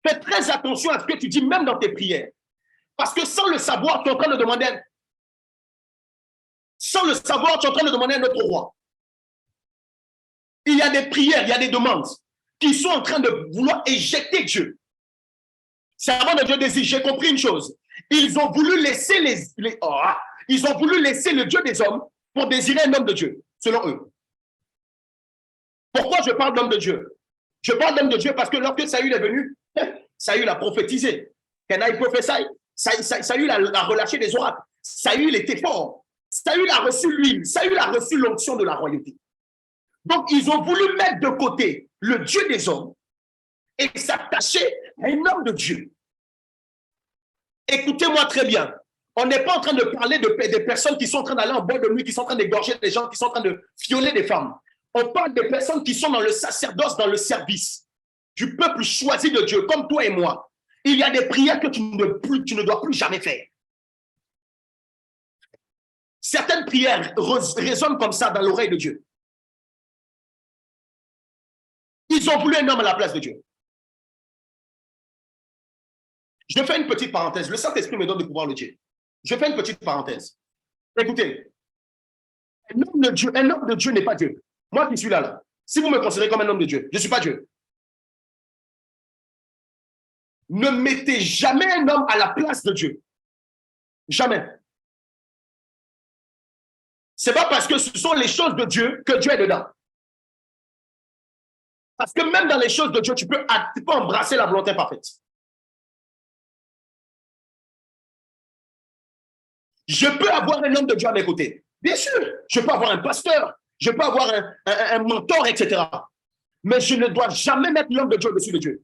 Fais très attention à ce que tu dis, même dans tes prières. Parce que sans le savoir, tu es en train de demander un autre roi. Il y a des prières, il y a des demandes qui sont en train de vouloir éjecter Dieu. Servant de Dieu désire, j'ai compris une chose. Ils ont voulu laisser ils ont voulu laisser le Dieu des hommes pour désirer un homme de Dieu, selon eux. Pourquoi je parle d'homme de Dieu? Je parle d'homme de Dieu parce que lorsque Saül est venu, Saül a prophétisé. Kenaï prophétie. Saül a relâché des oracles. Saül était fort. Saül a reçu l'huile. Saül a reçu l'onction de la royauté. Donc, ils ont voulu mettre de côté le Dieu des hommes et s'attacher à un homme de Dieu. Écoutez-moi très bien. On n'est pas en train de parler des personnes qui sont en train d'aller en boîte de nuit, qui sont en train d'égorger des gens, qui sont en train de violer des femmes. On parle des personnes qui sont dans le sacerdoce, dans le service du peuple choisi de Dieu, comme toi et moi. Il y a des prières que tu ne dois plus jamais faire. Certaines prières résonnent comme ça dans l'oreille de Dieu. Ils ont voulu un homme à la place de Dieu. Je fais une petite parenthèse. Le Saint-Esprit me donne de pouvoir le dire. Je fais une petite parenthèse. Écoutez, un homme de Dieu n'est pas Dieu. Moi qui suis là, si vous me considérez comme un homme de Dieu, je ne suis pas Dieu. Ne mettez jamais un homme à la place de Dieu. Jamais. Ce n'est pas parce que ce sont les choses de Dieu que Dieu est dedans. Parce que même dans les choses de Dieu, tu peux embrasser la volonté parfaite. Je peux avoir un homme de Dieu à mes côtés. Bien sûr, je peux avoir un pasteur, je peux avoir un mentor, etc. Mais je ne dois jamais mettre l'homme de Dieu au-dessus de Dieu.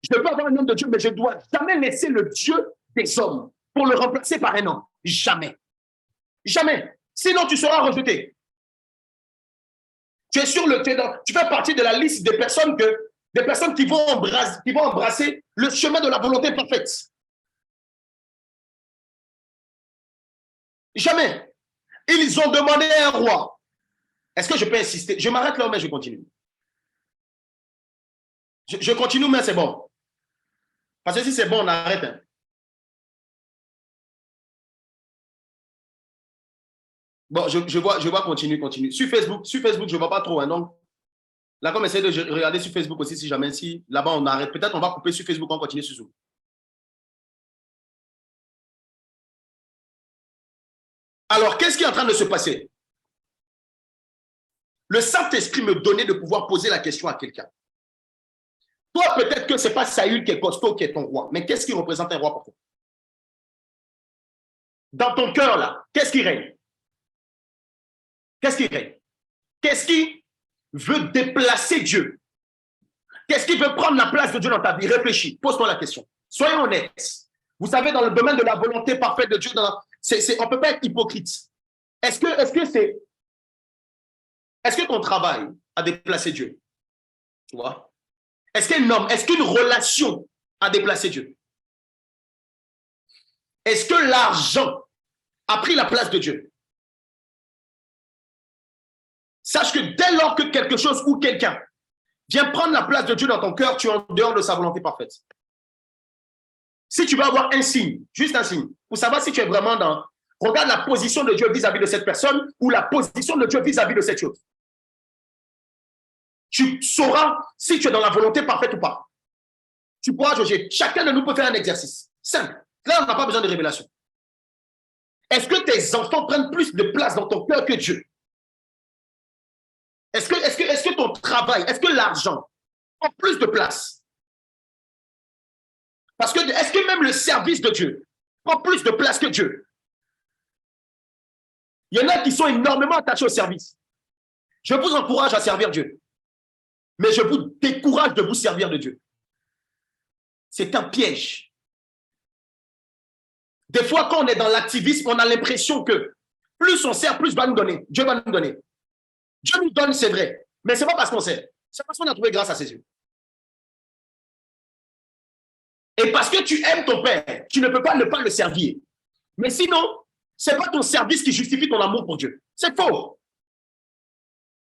Je peux avoir un homme de Dieu, mais je ne dois jamais laisser le Dieu des hommes pour le remplacer par un homme. Jamais. Jamais. Sinon, tu seras rejeté. Tu fais partie de la liste des personnes qui vont embrasser le chemin de la volonté parfaite. Jamais. Ils ont demandé un roi. Est-ce que je peux insister? Je m'arrête là, mais je continue. Je continue, mais c'est bon. Parce que si c'est bon, on arrête. Hein. Bon, je vois continue. Sur Facebook, je ne vois pas trop. Hein, donc, là, comme essayer de regarder sur Facebook aussi, si jamais, si là-bas, on arrête. Peut-être on va couper sur Facebook, on continue sur Zoom. Alors, qu'est-ce qui est en train de se passer? Le Saint-Esprit me donnait de pouvoir poser la question à quelqu'un. Toi, peut-être que ce n'est pas Saül qui est costaud, qui est ton roi, mais qu'est-ce qui représente un roi pour toi? Dans ton cœur, là, qu'est-ce qui règne? Qu'est-ce qui règne? Qu'est-ce qui veut déplacer Dieu? Qu'est-ce qui veut prendre la place de Dieu dans ta vie? Réfléchis, pose-toi la question. Soyons honnêtes. Vous savez, dans le domaine de la volonté parfaite de Dieu, on ne peut pas être hypocrite. Est-ce que ton travail a déplacé Dieu? Tu vois? Est-ce qu'une relation a déplacé Dieu? Est-ce que l'argent a pris la place de Dieu? Sache que dès lors que quelque chose ou quelqu'un vient prendre la place de Dieu dans ton cœur, tu es en dehors de sa volonté parfaite. Si tu veux avoir un signe, juste un signe, pour savoir si tu es vraiment dans... Regarde la position de Dieu vis-à-vis de cette personne ou la position de Dieu vis-à-vis de cette chose. Tu sauras si tu es dans la volonté parfaite ou pas. Tu pourras juger. Chacun de nous peut faire un exercice. Simple. Là, on n'a pas besoin de révélation. Est-ce que tes enfants prennent plus de place dans ton cœur que Dieu? Est-ce que ton travail, est-ce que l'argent prend plus de place? Parce que est-ce que même le service de Dieu prend plus de place que Dieu? Il y en a qui sont énormément attachés au service. Je vous encourage à servir Dieu. Mais je vous décourage de vous servir de Dieu. C'est un piège. Des fois, quand on est dans l'activisme, on a l'impression que plus on sert, plus va nous donner. Dieu va nous donner. Dieu nous donne, c'est vrai. Mais ce n'est pas parce qu'on sert. C'est parce qu'on a trouvé grâce à ses yeux. Et parce que tu aimes ton père, tu ne peux pas ne pas le servir. Mais sinon, ce n'est pas ton service qui justifie ton amour pour Dieu. C'est faux.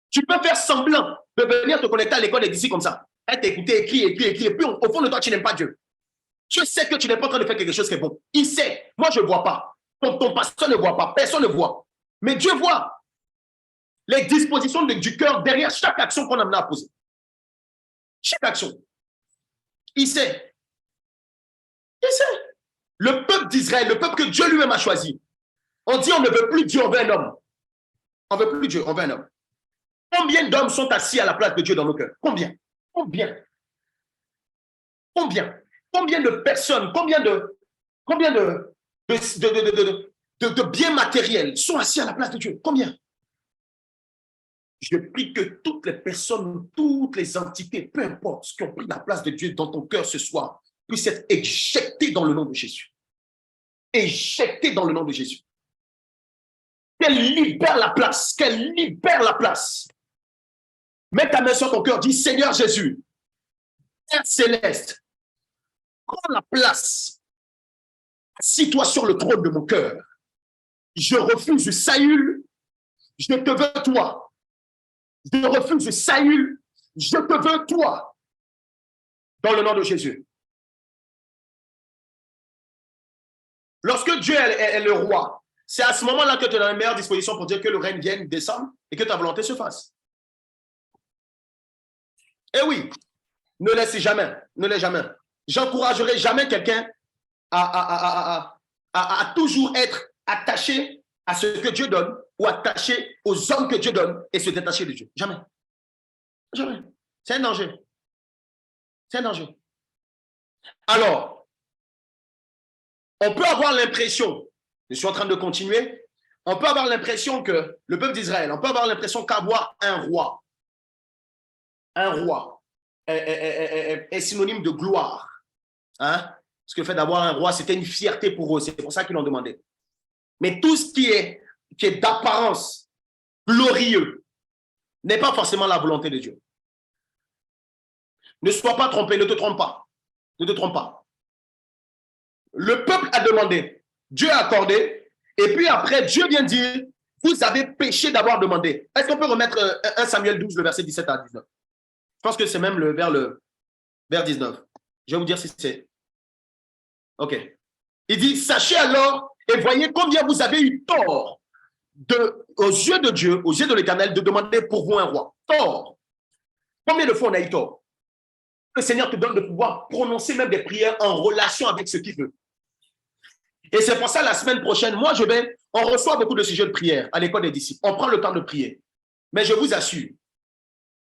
Tu peux faire semblant de venir te connecter à l'école et d'ici comme ça. Être écouté, écrit, et puis au fond de toi, tu n'aimes pas Dieu. Tu sais que tu n'es pas en train de faire quelque chose qui est bon. Il sait. Moi, je ne vois pas. Ton pasteur ne voit pas. Personne ne voit. Mais Dieu voit les dispositions du cœur derrière chaque action qu'on a amené à poser. Chaque action. Il sait. Il sait. Le peuple d'Israël, le peuple que Dieu lui-même a choisi, on dit on ne veut plus Dieu, on veut un homme. On ne veut plus Dieu, on veut un homme. Combien d'hommes sont assis à la place de Dieu dans nos cœurs? Combien? Combien? Combien? Combien de personnes, combien de biens matériels sont assis à la place de Dieu? Combien? Je prie que toutes les personnes, toutes les entités, peu importe ce qui ont pris la place de Dieu dans ton cœur ce soir, puissent être éjectées dans le nom de Jésus. Éjectées dans le nom de Jésus. Qu'elle libère la place, qu'elle libère la place. Mets ta main sur ton cœur, dis Seigneur Jésus, Père céleste, prends la place. Assis-toi sur le trône de mon cœur. Je refuse Saül, je te veux toi. Je refuse Saül, je te veux toi. Dans le nom de Jésus. Lorsque Dieu est le roi, c'est à ce moment-là que tu es dans la meilleure disposition pour dire que le règne vienne descendre et que ta volonté se fasse. Eh oui, ne laisse jamais, ne laisse jamais. J'encouragerai jamais quelqu'un à toujours être attaché à ce que Dieu donne ou attaché aux hommes que Dieu donne et se détacher de Dieu. Jamais. Jamais. C'est un danger. C'est un danger. Alors, on peut avoir l'impression, je suis en train de continuer, on peut avoir l'impression que le peuple d'Israël, on peut avoir l'impression qu'avoir un roi est synonyme de gloire. Hein? Parce que le fait d'avoir un roi, c'était une fierté pour eux. C'est pour ça qu'ils l'ont demandé. Mais tout ce qui est d'apparence glorieux n'est pas forcément la volonté de Dieu. Ne sois pas trompé, ne te trompe pas. Ne te trompe pas. Le peuple a demandé, Dieu a accordé, et puis après, Dieu vient dire, vous avez péché d'avoir demandé. Est-ce qu'on peut remettre 1 Samuel 12, le verset 17 à 19? Je pense que c'est même vers 19. Je vais vous dire si c'est. OK. Il dit, sachez alors et voyez combien vous avez eu tort aux yeux de Dieu, aux yeux de l'Éternel, de demander pour vous un roi. Tort. Combien de fois on a eu tort? Le Seigneur te donne de pouvoir prononcer même des prières en relation avec ce qu'il veut. Et c'est pour ça, la semaine prochaine, on reçoit beaucoup de sujets de prière à l'école des disciples. On prend le temps de prier. Mais je vous assure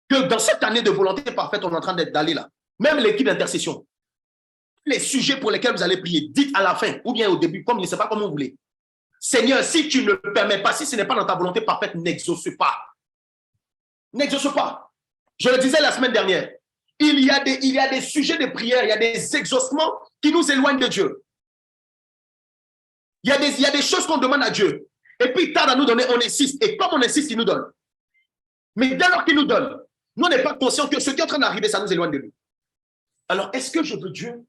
que dans cette année de volonté parfaite, on est en train d'aller là. Même l'équipe d'intercession. Les sujets pour lesquels vous allez prier, dites à la fin ou bien au début, comme je ne sais pas comment vous voulez. Seigneur, si tu ne le permets pas, si ce n'est pas dans ta volonté parfaite, n'exauce pas. N'exauce pas. Je le disais la semaine dernière. Il y a des sujets de prière, il y a des exaucements qui nous éloignent de Dieu. Il y a des choses qu'on demande à Dieu. Et puis, tard à nous donner, on insiste. Et comme on insiste, il nous donne. Mais dès lors qu'il nous donne, nous, on n'est pas conscients que ce qui est en train d'arriver, ça nous éloigne de lui. Alors, est-ce que je veux Dieu?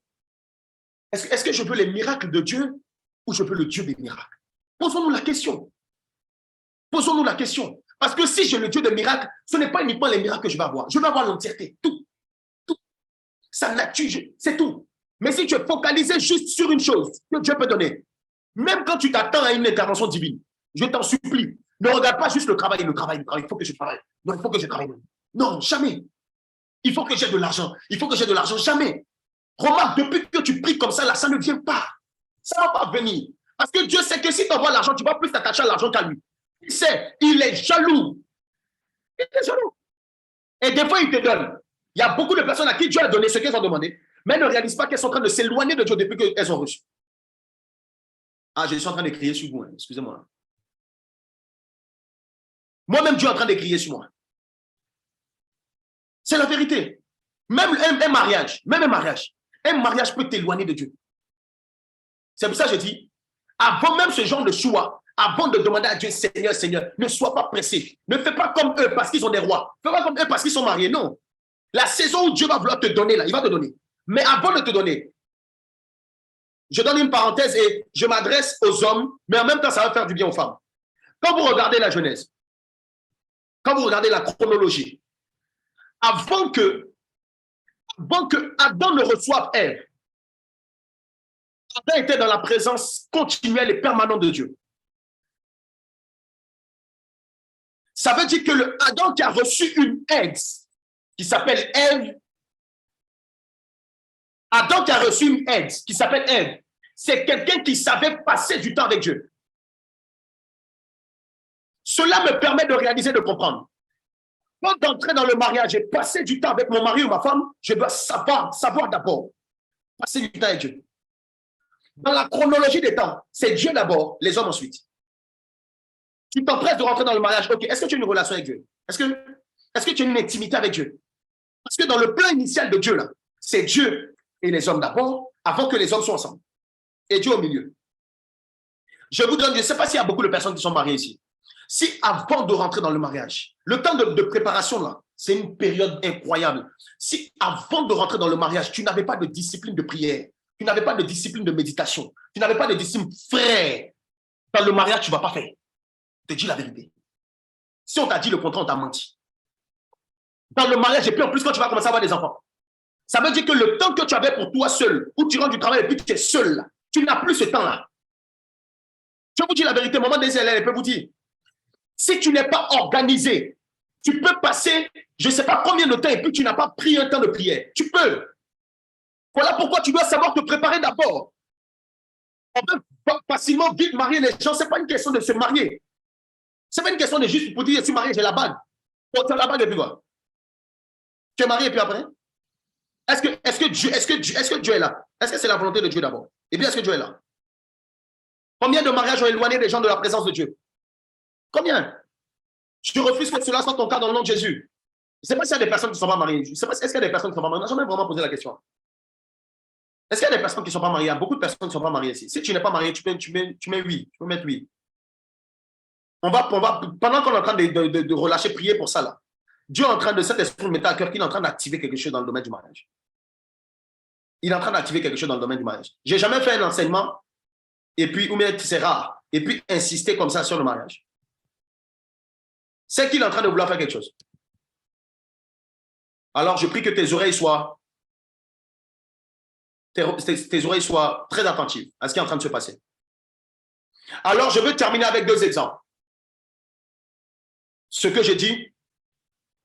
Est-ce que je veux les miracles de Dieu ou je veux le Dieu des miracles? Posons-nous la question. Posons-nous la question. Parce que si j'ai le Dieu des miracles, ce n'est pas uniquement les miracles que je vais avoir. Je vais avoir l'entièreté. Tout. Tout. Sa nature, c'est tout. Mais si tu es focalisé juste sur une chose que Dieu peut donner, même quand tu t'attends à une intervention divine, je t'en supplie, ne regarde pas juste le travail. Il faut que je travaille. Non, il faut que je travaille. Non, jamais. Il faut que j'ai de l'argent. Il faut que j'ai de l'argent. Jamais. Remarque, depuis que tu pries comme ça, là, ça ne vient pas. Ça ne va pas venir. Parce que Dieu sait que si tu envoies l'argent, tu vas plus t'attacher à l'argent qu'à lui. Il sait, il est jaloux. Il est jaloux. Et des fois, il te donne. Il y a beaucoup de personnes à qui Dieu a donné ce qu'elles ont demandé, mais elles ne réalisent pas qu'elles sont en train de s'éloigner de Dieu depuis qu'elles ont reçu. Ah, je suis en train de crier sur vous, hein. Excusez-moi. Moi-même, Dieu est en train de crier sur moi. C'est la vérité. Même un mariage peut t'éloigner de Dieu. C'est pour ça que je dis, avant même ce genre de choix, avant de demander à Dieu, Seigneur, Seigneur, ne sois pas pressé. Ne fais pas comme eux parce qu'ils ont des rois. Fais pas comme eux parce qu'ils sont mariés. Non. La saison où Dieu va vouloir te donner, là, il va te donner. Mais avant de te donner, je donne une parenthèse et je m'adresse aux hommes, mais en même temps, ça va faire du bien aux femmes. Quand vous regardez la Genèse, quand vous regardez la chronologie, avant que Adam ne reçoive Ève, Adam était dans la présence continuelle et permanente de Dieu. Ça veut dire que le Adam qui a reçu une aide, qui s'appelle Ève, Adam qui a reçu une aide, qui s'appelle Ève, c'est quelqu'un qui savait passer du temps avec Dieu. Cela me permet de réaliser, de comprendre. Quand d'entrer dans le mariage et passer du temps avec mon mari ou ma femme, je dois savoir d'abord passer du temps avec Dieu. Dans la chronologie des temps, c'est Dieu d'abord, les hommes ensuite. Tu t'empresses de rentrer dans le mariage. Ok, est-ce que tu as une relation avec Dieu? Est-ce que tu as une intimité avec Dieu? Parce que dans le plan initial de Dieu, là, c'est Dieu et les hommes d'abord, avant que les hommes soient ensemble. Et Dieu au milieu. Je vous donne, je ne sais pas s'il y a beaucoup de personnes qui sont mariées ici. Si avant de rentrer dans le mariage, le temps de préparation, là, c'est une période incroyable. Si avant de rentrer dans le mariage, tu n'avais pas de discipline de prière, tu n'avais pas de discipline de méditation, tu n'avais pas de discipline, frère, dans le mariage, tu ne vas pas faire. Je te dis la vérité. Si on t'a dit le contraire, on t'a menti. Dans le mariage, et puis en plus, quand tu vas commencer à avoir des enfants, ça veut dire que le temps que tu avais pour toi seul, où tu rentres du travail et puis tu es seul, là, tu n'as plus ce temps-là. Je vous dis la vérité, maman des élèves, elle peut vous dire, si tu n'es pas organisé, tu peux passer, je ne sais pas combien de temps, et puis tu n'as pas pris un temps de prière. Tu peux. Voilà pourquoi tu dois savoir te préparer d'abord. On peut facilement vite marier les gens. Ce n'est pas une question de se marier. Ce n'est pas une question de juste pour dire, je suis marié, j'ai la bague. Tu as la bague et puis quoi? Tu es marié et puis après? Est-ce que Dieu est là? Est-ce que c'est la volonté de Dieu d'abord? Et bien, est-ce que Dieu est là? Combien de mariages ont éloigné les gens de la présence de Dieu? Combien? Je refuse que cela soit ton cas dans le nom de Jésus. Je ne sais pas s'il y a des personnes qui ne sont pas mariées. Je ne sais pas, est-ce qu'il y a des personnes qui ne sont pas mariées? On n'a jamais vraiment posé la question. Est-ce qu'il y a des personnes qui ne sont pas mariées? Il y a beaucoup de personnes qui ne sont pas mariées ici. Si tu n'es pas marié, tu mets oui. Tu peux mettre oui. Pendant qu'on est en train de relâcher, prier pour ça, là, Dieu est en train de, cet esprit mettre à cœur qu'il est en train d'activer quelque chose dans le domaine du mariage. Il est en train d'activer quelque chose dans le domaine du mariage. Je n'ai jamais fait un enseignement, et puis, ou bien c'est rare, et puis insister comme ça sur le mariage. C'est qu'il est en train de vouloir faire quelque chose. Alors, je prie que tes oreilles soient très attentives à ce qui est en train de se passer. Alors, je veux terminer avec 2 exemples. Ce que j'ai dit,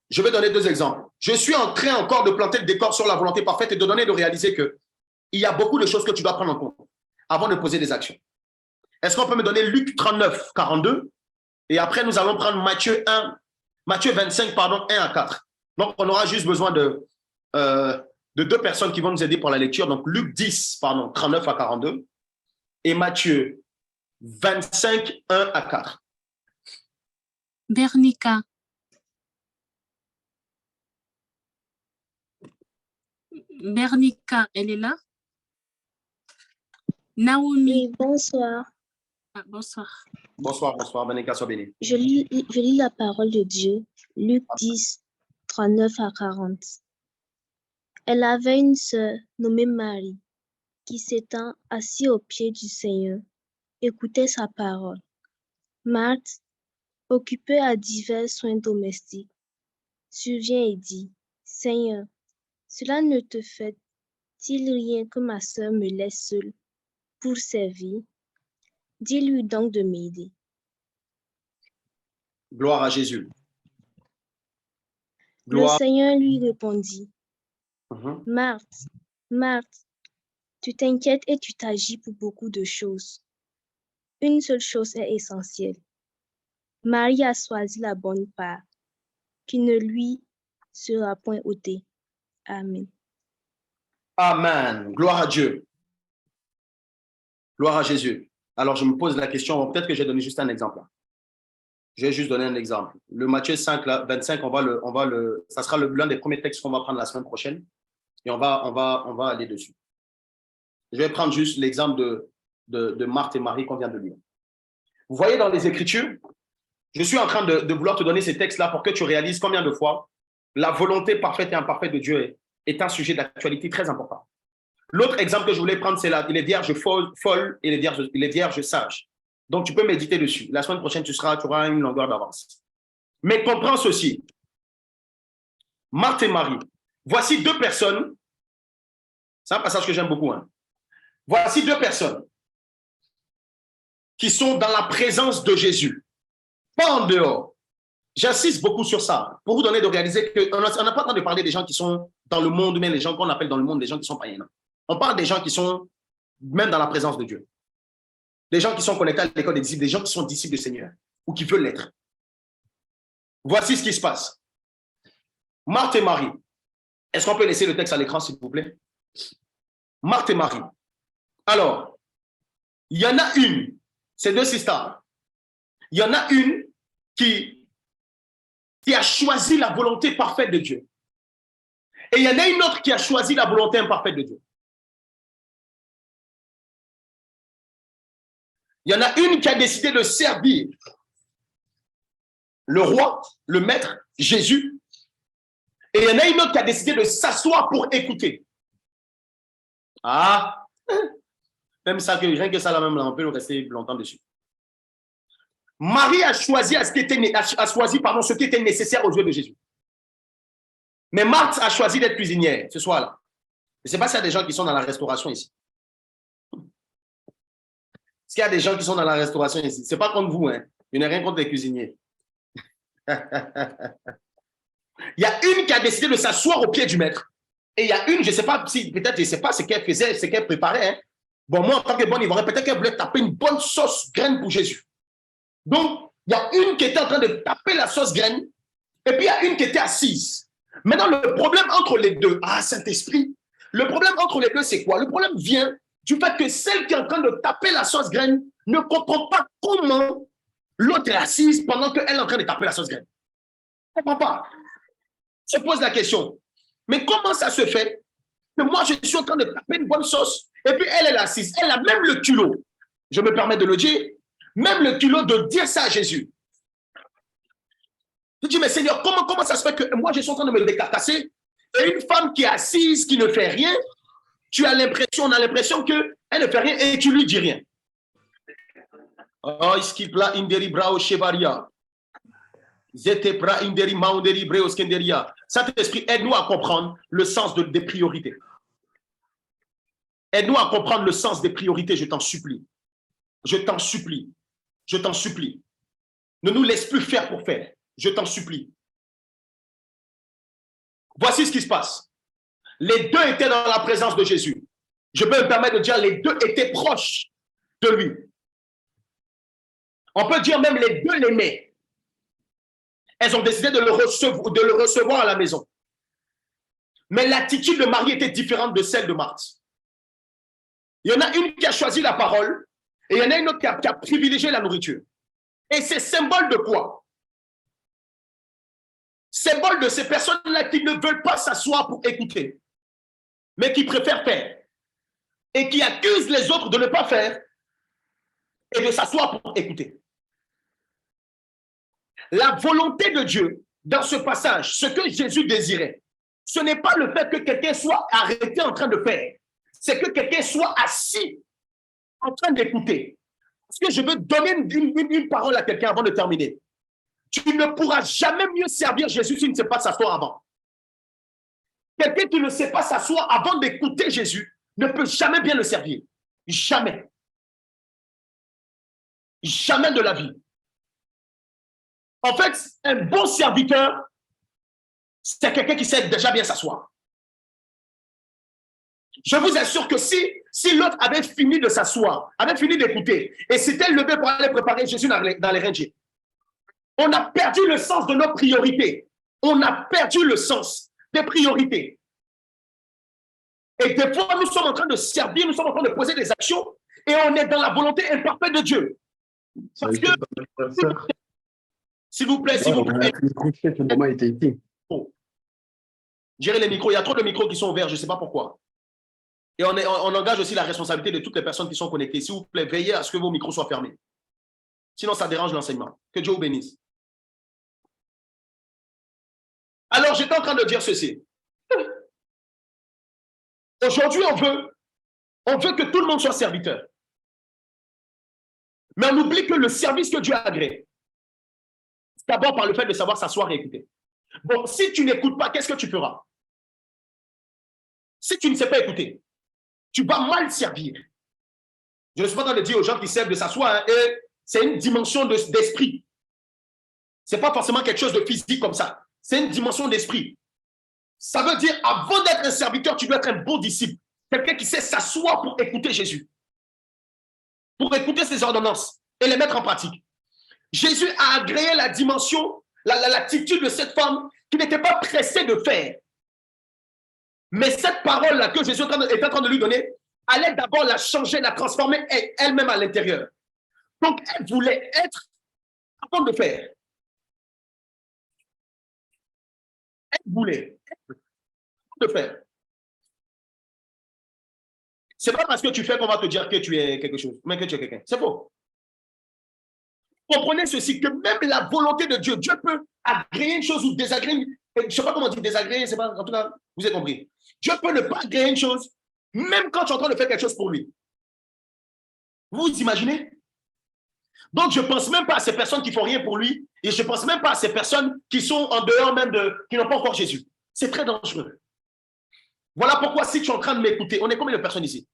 je vais donner 2 exemples. Je suis en train encore de planter le décor sur la volonté parfaite et de donner de réaliser qu'il y a beaucoup de choses que tu dois prendre en compte avant de poser des actions. Est-ce qu'on peut me donner Luc 39, 42? Et après, nous allons prendre Matthieu 25, 1 à 4. Donc, on aura juste besoin de 2 personnes qui vont nous aider pour la lecture. Donc, Luc 10, 39 à 42 et Matthieu 25, 1 à 4. Bernica. Bernica, elle est là? Naomi. Oui, bonsoir. Ah, bonsoir. Bonsoir, Bernica, sois bénie. Je lis la parole de Dieu, Luc 10, 39 à 40. Elle avait une sœur nommée Marie, qui s'étant assise au pied du Seigneur, écoutait sa parole. Marthe, occupée à divers soins domestiques, survient et dit, « Seigneur, cela ne te fait-il rien que ma sœur me laisse seule pour servir? Dis-lui donc de m'aider. » Gloire à Jésus. Le Seigneur lui répondit, Marthe, Marthe, tu t'inquiètes et tu t'agis pour beaucoup de choses. Une seule chose est essentielle. Marie a choisi la bonne part, qui ne lui sera point ôtée. Amen. Amen. Gloire à Dieu. Gloire à Jésus. Alors, je me pose la question, peut-être que j'ai donné juste un exemple. Je vais juste donner un exemple. Le Matthieu 5, là, 25, ça sera l'un des premiers textes qu'on va prendre la semaine prochaine. Et on va aller dessus. Je vais prendre juste l'exemple de Marthe et Marie qu'on vient de lire. Vous voyez dans les Écritures, je suis en train de vouloir te donner ces textes-là pour que tu réalises combien de fois la volonté parfaite et imparfaite de Dieu est un sujet d'actualité très important. L'autre exemple que je voulais prendre, c'est les vierges folles et les vierges sages. Donc, tu peux méditer dessus. La semaine prochaine, tu auras une longueur d'avance. Mais comprends ceci. Marthe et Marie. Voici deux personnes. C'est un passage que j'aime beaucoup. Hein. Voici deux personnes qui sont dans la présence de Jésus. Pas en dehors. J'insiste beaucoup sur ça. Pour vous donner de réaliser qu'on n'a pas le temps de parler des gens qui sont dans le monde, mais les gens qu'on appelle dans le monde, les gens qui sont païens. On parle des gens qui sont même dans la présence de Dieu. Des gens qui sont connectés à l'école des disciples, des gens qui sont disciples du Seigneur ou qui veulent l'être. Voici ce qui se passe. Marthe et Marie. Est-ce qu'on peut laisser le texte à l'écran, s'il vous plaît? Marthe et Marie. Alors, il y en a une, c'est deux sisters. Il y en a une qui a choisi la volonté parfaite de Dieu. Et il y en a une autre qui a choisi la volonté imparfaite de Dieu. Il y en a une qui a décidé de servir le roi, le maître, Jésus. Et il y en a une autre qui a décidé de s'asseoir pour écouter. Ah, même ça, rien que ça, là, même là, on peut rester longtemps dessus. Marie a choisi ce qui était nécessaire aux yeux de Jésus. Mais Marthe a choisi d'être cuisinière ce soir-là. Je ne sais pas s'il y a des gens qui sont dans la restauration ici. Est-ce qu'il y a des gens qui sont dans la restauration ici? Ce n'est pas contre vous, hein. Je n'ai rien contre les cuisiniers. Il y a une qui a décidé de s'asseoir au pied du maître. Et il y a une, je ne sais pas si, peut-être, je ne sais pas ce qu'elle faisait, ce qu'elle préparait. Hein. Bon, moi, en tant que bon ivoirien, peut-être qu'elle voulait taper une bonne sauce graine pour Jésus. Donc, il y a une qui était en train de taper la sauce graine, et puis il y a une qui était assise. Maintenant, le problème entre les deux, Saint-Esprit, le problème entre les deux, c'est quoi? Le problème vient du fait que celle qui est en train de taper la sauce graine ne comprend pas comment l'autre est assise pendant qu'elle est en train de taper la sauce graine. Elle ne comprend pas. Se pose la question, mais comment ça se fait que moi, je suis en train de taper une bonne sauce, et puis elle est assise. Elle a même le culot, je me permets de le dire, même le culot de dire ça à Jésus. Je dis, mais Seigneur, comment ça se fait que moi, je suis en train de me décarcasser et une femme qui est assise, qui ne fait rien, on a l'impression qu'elle ne fait rien et tu lui dis rien. Oh, iskipla inderi brao chevaria. Zetepra inderi maunderi breo skenderia. Saint-Esprit, aide-nous à comprendre le sens des priorités. Aide-nous à comprendre le sens des priorités, je t'en supplie. Je t'en supplie. Je t'en supplie. Ne nous laisse plus faire pour faire. Je t'en supplie. Voici ce qui se passe. Les deux étaient dans la présence de Jésus. Je peux me permettre de dire les deux étaient proches de lui. On peut dire même les deux l'aimaient. Elles ont décidé de le recevoir à la maison. Mais l'attitude de Marie était différente de celle de Marthe. Il y en a une qui a choisi la parole et il y en a une autre qui a privilégié la nourriture. Et c'est symbole de quoi? Symbole de ces personnes-là qui ne veulent pas s'asseoir pour écouter, mais qui préfèrent faire et qui accusent les autres de ne pas faire et de s'asseoir pour écouter. La volonté de Dieu, dans ce passage, ce que Jésus désirait, ce n'est pas le fait que quelqu'un soit arrêté en train de faire, c'est que quelqu'un soit assis en train d'écouter. Parce que je veux donner une parole à quelqu'un avant de terminer. Tu ne pourras jamais mieux servir Jésus si tu ne sais pas s'asseoir avant. Quelqu'un qui ne sait pas s'asseoir avant d'écouter Jésus ne peut jamais bien le servir. Jamais. Jamais de la vie. En fait, un bon serviteur, c'est quelqu'un qui sait déjà bien s'asseoir. Je vous assure que si l'autre avait fini de s'asseoir, avait fini d'écouter, et s'était levé pour aller préparer Jésus dans les rangeries, on a perdu le sens de nos priorités. On a perdu le sens des priorités. Et des fois, nous sommes en train de servir, nous sommes en train de poser des actions, et on est dans la volonté imparfaite de Dieu. Parce que, s'il vous plaît. Gérez les micros, il y a trop de micros qui sont ouverts, je ne sais pas pourquoi. Et on engage aussi la responsabilité de toutes les personnes qui sont connectées. S'il vous plaît, veillez à ce que vos micros soient fermés. Sinon, ça dérange l'enseignement. Que Dieu vous bénisse. Alors, j'étais en train de dire ceci. Aujourd'hui, on veut On veut que tout le monde soit serviteur. Mais on oublie que le service que Dieu a agréé, c'est d'abord par le fait de savoir s'asseoir et écouter. Bon, si tu n'écoutes pas, qu'est-ce que tu feras? Si tu ne sais pas écouter, tu vas mal servir. Je ne suis pas en train de dire aux gens qui servent de s'asseoir, hein, et c'est une dimension d'esprit. Ce n'est pas forcément quelque chose de physique comme ça. C'est une dimension d'esprit. Ça veut dire, avant d'être un serviteur, tu dois être un bon disciple. Quelqu'un qui sait s'asseoir pour écouter Jésus. Pour écouter ses ordonnances et les mettre en pratique. Jésus a agréé la dimension, l'attitude de cette femme qui n'était pas pressée de faire. Mais cette parole-là que Jésus est en train de lui donner, allait d'abord la changer, la transformer elle-même à l'intérieur. Donc, elle voulait être avant de faire. Elle voulait être avant de faire. Ce n'est pas parce que tu fais qu'on va te dire que tu es quelque chose, mais que tu es quelqu'un. C'est faux. Comprenez ceci, que même la volonté de Dieu, Dieu peut agréer une chose ou désagréer. Je ne sais pas comment dire désagréer, c'est pas, en tout cas, vous avez compris. Dieu peut ne pas agréer une chose, même quand tu es en train de faire quelque chose pour lui. Vous vous imaginez? Donc, je ne pense même pas à ces personnes qui ne font rien pour lui, et je ne pense même pas à ces personnes qui sont en dehors même qui n'ont pas encore Jésus. C'est très dangereux. Voilà pourquoi, si tu es en train de m'écouter, on est combien de personnes ici?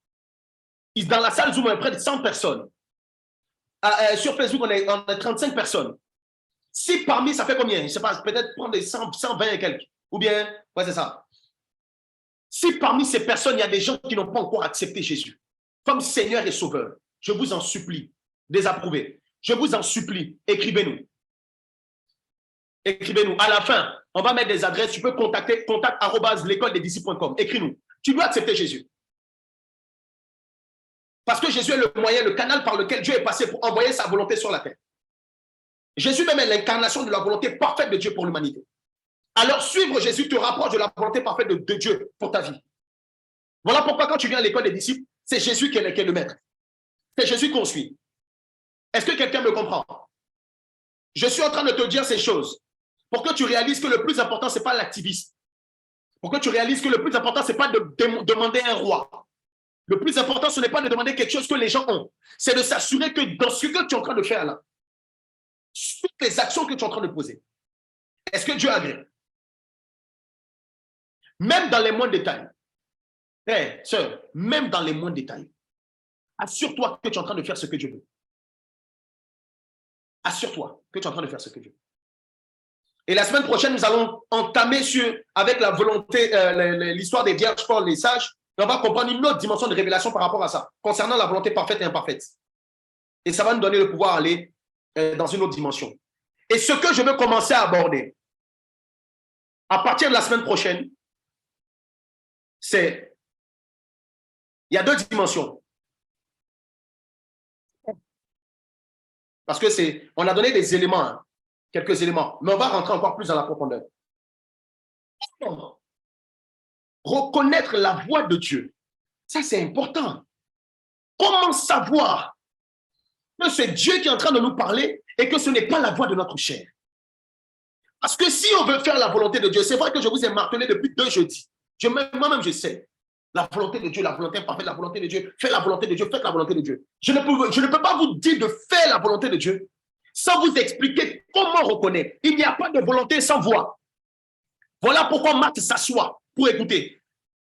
Dans la salle Zoom, on est près de 100 personnes. Sur Facebook, on est 35 personnes. Si parmi, ça fait combien? Je ne sais pas, peut-être prendre des 120 et quelques. Ou bien, ouais, c'est ça. Si parmi ces personnes, il y a des gens qui n'ont pas encore accepté Jésus comme Seigneur et Sauveur, je vous en supplie, désapprouvez. Je vous en supplie, écrivez-nous. Écrivez-nous. À la fin, on va mettre des adresses. Tu peux contacter contact@l'écoledesdisciples.com. Écris-nous. Tu dois accepter Jésus. Parce que Jésus est le moyen, le canal par lequel Dieu est passé pour envoyer sa volonté sur la terre. Jésus même est l'incarnation de la volonté parfaite de Dieu pour l'humanité. Alors, suivre Jésus te rapproche de la volonté parfaite de Dieu pour ta vie. Voilà pourquoi quand tu viens à l'école des disciples, c'est Jésus qui est le maître. C'est Jésus qu'on suit. Est-ce que quelqu'un me comprend? Je suis en train de te dire ces choses pour que tu réalises que le plus important, ce n'est pas l'activisme. Pour que tu réalises que le plus important, ce n'est pas de demander un roi. Le plus important, ce n'est pas de demander quelque chose que les gens ont. C'est de s'assurer que dans ce que tu es en train de faire là, toutes les actions que tu es en train de poser, est-ce que Dieu agrée? Même dans les moindres détails. Sœur, même dans les moindres détails, assure-toi que tu es en train de faire ce que Dieu veut. Assure-toi que tu es en train de faire ce que Dieu veut. Et la semaine prochaine, nous allons entamer avec la volonté, l'histoire des vierges folles, les sages, et on va comprendre une autre dimension de révélation par rapport à ça, concernant la volonté parfaite et imparfaite. Et ça va nous donner le pouvoir d'aller dans une autre dimension. Et ce que je veux commencer à aborder, à partir de la semaine prochaine, c'est, il y a deux dimensions. Parce que on a donné des éléments, hein, quelques éléments, mais on va rentrer encore plus dans la profondeur. Reconnaître la voix de Dieu, ça c'est important. Comment savoir que c'est Dieu qui est en train de nous parler et que ce n'est pas la voix de notre chair? Parce que si on veut faire la volonté de Dieu, c'est vrai que je vous ai martelé depuis 2 jeudis. Moi-même, je sais. La volonté de Dieu, la volonté parfaite, la volonté de Dieu. Faites la volonté de Dieu, faites la volonté de Dieu. Je ne peux pas vous dire de faire la volonté de Dieu sans vous expliquer comment reconnaître. Il n'y a pas de volonté sans voix. Voilà pourquoi Marthe s'assoit pour écouter.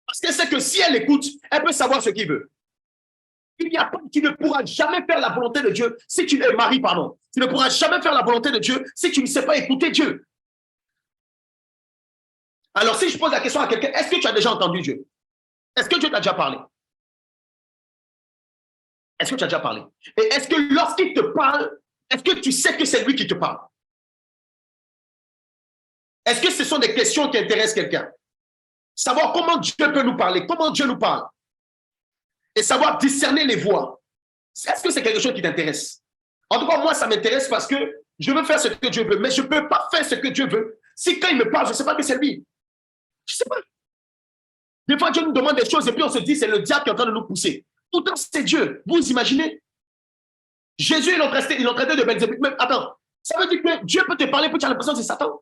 Parce qu'elle sait que si elle écoute, elle peut savoir ce qu'il veut. Tu ne pourras jamais faire la volonté de Dieu si tu es Marie, pardon. Tu ne pourras jamais faire la volonté de Dieu si tu ne sais pas écouter Dieu. Alors, si je pose la question à quelqu'un, est-ce que tu as déjà entendu Dieu? Est-ce que Dieu t'a déjà parlé? Est-ce que tu as déjà parlé? Et est-ce que lorsqu'il te parle, est-ce que tu sais que c'est lui qui te parle? Est-ce que ce sont des questions qui intéressent quelqu'un? Savoir comment Dieu peut nous parler, comment Dieu nous parle. Et savoir discerner les voix. Est-ce que c'est quelque chose qui t'intéresse? En tout cas, moi, ça m'intéresse parce que je veux faire ce que Dieu veut, mais je ne peux pas faire ce que Dieu veut si quand il me parle, je ne sais pas que c'est lui. Je ne sais pas. Des fois, Dieu nous demande des choses et puis on se dit c'est le diable qui est en train de nous pousser. Pourtant, c'est Dieu. Vous imaginez? Jésus, il est en train de Belzébuth. Mais attends, ça veut dire que Dieu peut te parler puis tu as l'impression que c'est Satan.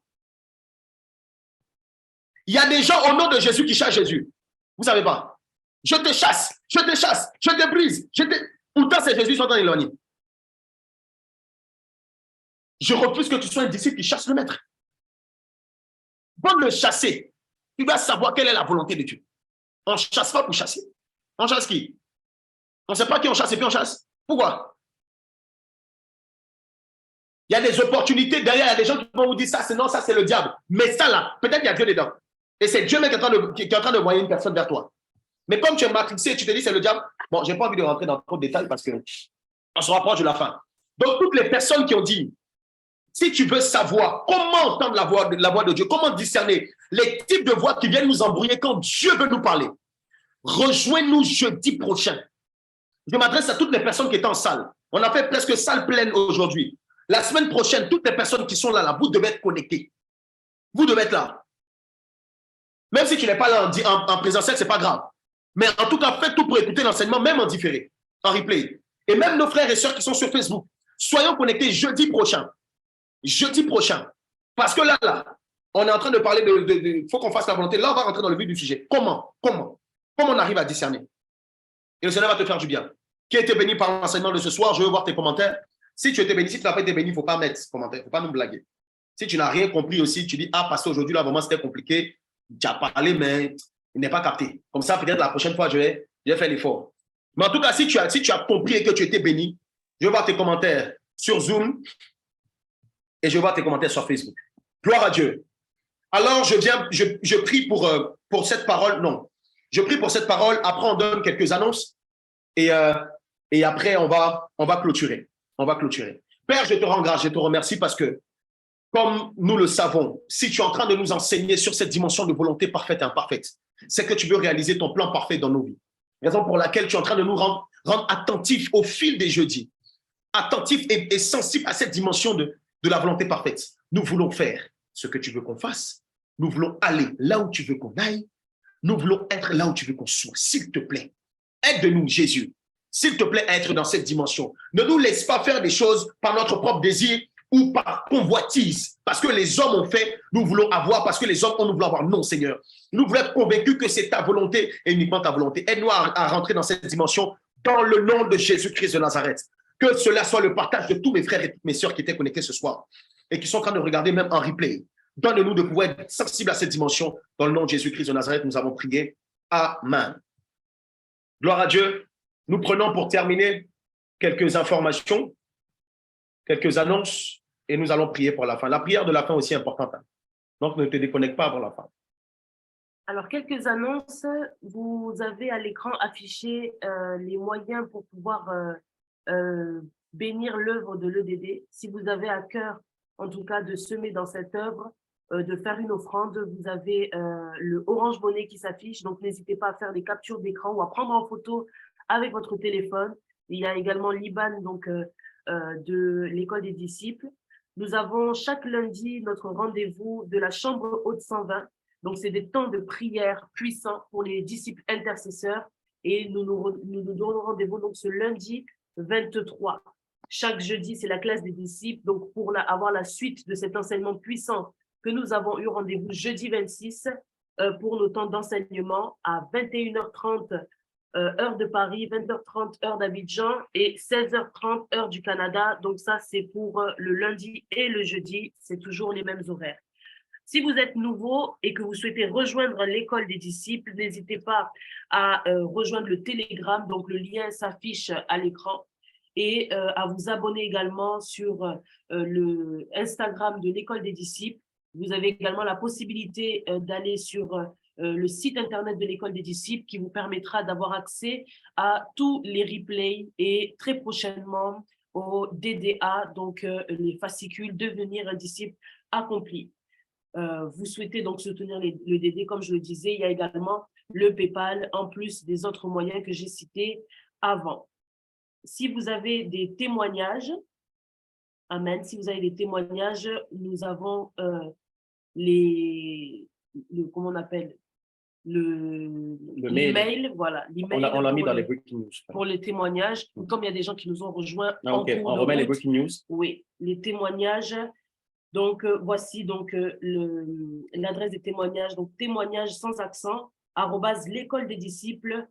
Il y a des gens au nom de Jésus qui cherchent Jésus. Vous ne savez pas. Je te chasse, je te brise. Pourtant, c'est Jésus qui sont en train d'éloigner. Je refuse que tu sois un disciple qui chasse le maître. Pour le chasser, tu dois savoir quelle est la volonté de Dieu. On ne chasse pas pour chasser. On chasse qui? On ne sait pas qui on chasse et puis on chasse. Pourquoi? Il y a des opportunités derrière, il y a des gens qui vont vous dire ça, c'est non, ça c'est le diable. Mais ça là, peut-être qu'il y a Dieu dedans. Et c'est Dieu même qui est en train de voyer une personne vers toi. Mais comme tu es matrixé, tu te dis c'est le diable. Bon, je n'ai pas envie de rentrer dans trop de détails parce qu'on se rapproche de la fin. Donc, toutes les personnes qui ont dit, si tu veux savoir comment entendre la voix de Dieu, comment discerner les types de voix qui viennent nous embrouiller quand Dieu veut nous parler, rejoins-nous jeudi prochain. Je m'adresse à toutes les personnes qui étaient en salle. On a fait presque salle pleine aujourd'hui. La semaine prochaine, toutes les personnes qui sont là, vous devez être connectés. Vous devez être là. Même si tu n'es pas là en présentiel, ce n'est pas grave. Mais en tout cas, faites tout pour écouter l'enseignement, même en différé, en replay. Et même nos frères et sœurs qui sont sur Facebook, soyons connectés jeudi prochain. Jeudi prochain. Parce que là, on est en train de parler il faut qu'on fasse la volonté. Là, on va rentrer dans le vif du sujet. Comment on arrive à discerner? Et le Seigneur va te faire du bien. Qui a été béni par l'enseignement de ce soir? Je veux voir tes commentaires. Si tu étais béni, si tu n'as pas été béni, il ne faut pas mettre commentaire, il ne faut pas nous blaguer. Si tu n'as rien compris aussi, tu dis, ah, parce qu'aujourd'hui, là, vraiment, c'était compliqué. Tu as parlé, mais il n'est pas capté. Comme ça, peut-être la prochaine fois, je vais faire l'effort. Mais en tout cas, si tu as compris et que tu étais béni, je veux voir tes commentaires sur Zoom et je veux voir tes commentaires sur Facebook. Gloire à Dieu. Alors, je prie pour cette parole. Non, je prie pour cette parole. Après, on donne quelques annonces et après, on va clôturer. On va clôturer. Père, je te rends grâce, je te remercie parce que, comme nous le savons, si tu es en train de nous enseigner sur cette dimension de volonté parfaite et imparfaite, c'est que tu veux réaliser ton plan parfait dans nos vies. Raison pour laquelle tu es en train de nous rendre attentifs au fil des jeudis, attentifs et sensibles à cette dimension de la volonté parfaite. Nous voulons faire ce que tu veux qu'on fasse. Nous voulons aller là où tu veux qu'on aille. Nous voulons être là où tu veux qu'on soit. S'il te plaît, aide-nous, Jésus. S'il te plaît, à être dans cette dimension. Ne nous laisse pas faire des choses par notre propre désir ou par convoitise. Parce que les hommes ont fait, nous voulons avoir, parce que les hommes ont, nous voulons avoir. Non, Seigneur. Nous voulons être convaincus que c'est ta volonté et uniquement ta volonté. Aide-nous à rentrer dans cette dimension dans le nom de Jésus-Christ de Nazareth. Que cela soit le partage de tous mes frères et toutes mes sœurs qui étaient connectés ce soir et qui sont en train de regarder même en replay. Donne-nous de pouvoir être sensibles à cette dimension. Dans le nom de Jésus-Christ de Nazareth, nous avons prié. Amen. Gloire à Dieu. Nous prenons pour terminer quelques informations, quelques annonces et nous allons prier pour la fin. La prière de la fin aussi est importante. Donc, ne te déconnecte pas avant la fin. Alors, quelques annonces. Vous avez à l'écran affiché les moyens pour pouvoir bénir l'œuvre de l'EDD. Si vous avez à cœur, en tout cas, de semer dans cette œuvre, de faire une offrande, vous avez le Orange Money qui s'affiche. Donc, n'hésitez pas à faire des captures d'écran ou à prendre en photo avec votre téléphone. Il y a également l'IBAN donc, de l'école des disciples. Nous avons chaque lundi notre rendez-vous de la chambre haute 120. Donc, c'est des temps de prière puissants pour les disciples intercesseurs. Et nous donnons rendez-vous donc ce lundi 23. Chaque jeudi, c'est la classe des disciples. Donc, pour avoir la suite de cet enseignement puissant que nous avons eu rendez-vous jeudi 26 pour nos temps d'enseignement à 21h30 heure de Paris, 20h30 heure d'Abidjan et 16h30 heure du Canada. Donc ça, c'est pour le lundi et le jeudi. C'est toujours les mêmes horaires. Si vous êtes nouveau et que vous souhaitez rejoindre l'école des disciples, n'hésitez pas à rejoindre le Telegram. Donc, le lien s'affiche à l'écran. Et à vous abonner également sur le Instagram de l'école des disciples. Vous avez également la possibilité d'aller sur le site internet de l'école des disciples qui vous permettra d'avoir accès à tous les replays et très prochainement au DDA, donc les fascicules Devenir un disciple accompli. Vous souhaitez donc soutenir le DD, comme je le disais, il y a également le PayPal en plus des autres moyens que j'ai cités avant. Si vous avez des témoignages, amen, si vous avez des témoignages, nous avons comment on appelle l'email, voilà. On l'a mis dans les breaking news. Pour les témoignages, comme il y a des gens qui nous ont rejoints. On remet les breaking news. Oui, les témoignages. Donc, voici donc l'adresse des témoignages. Donc, témoignages sans accent, @l'école des disciples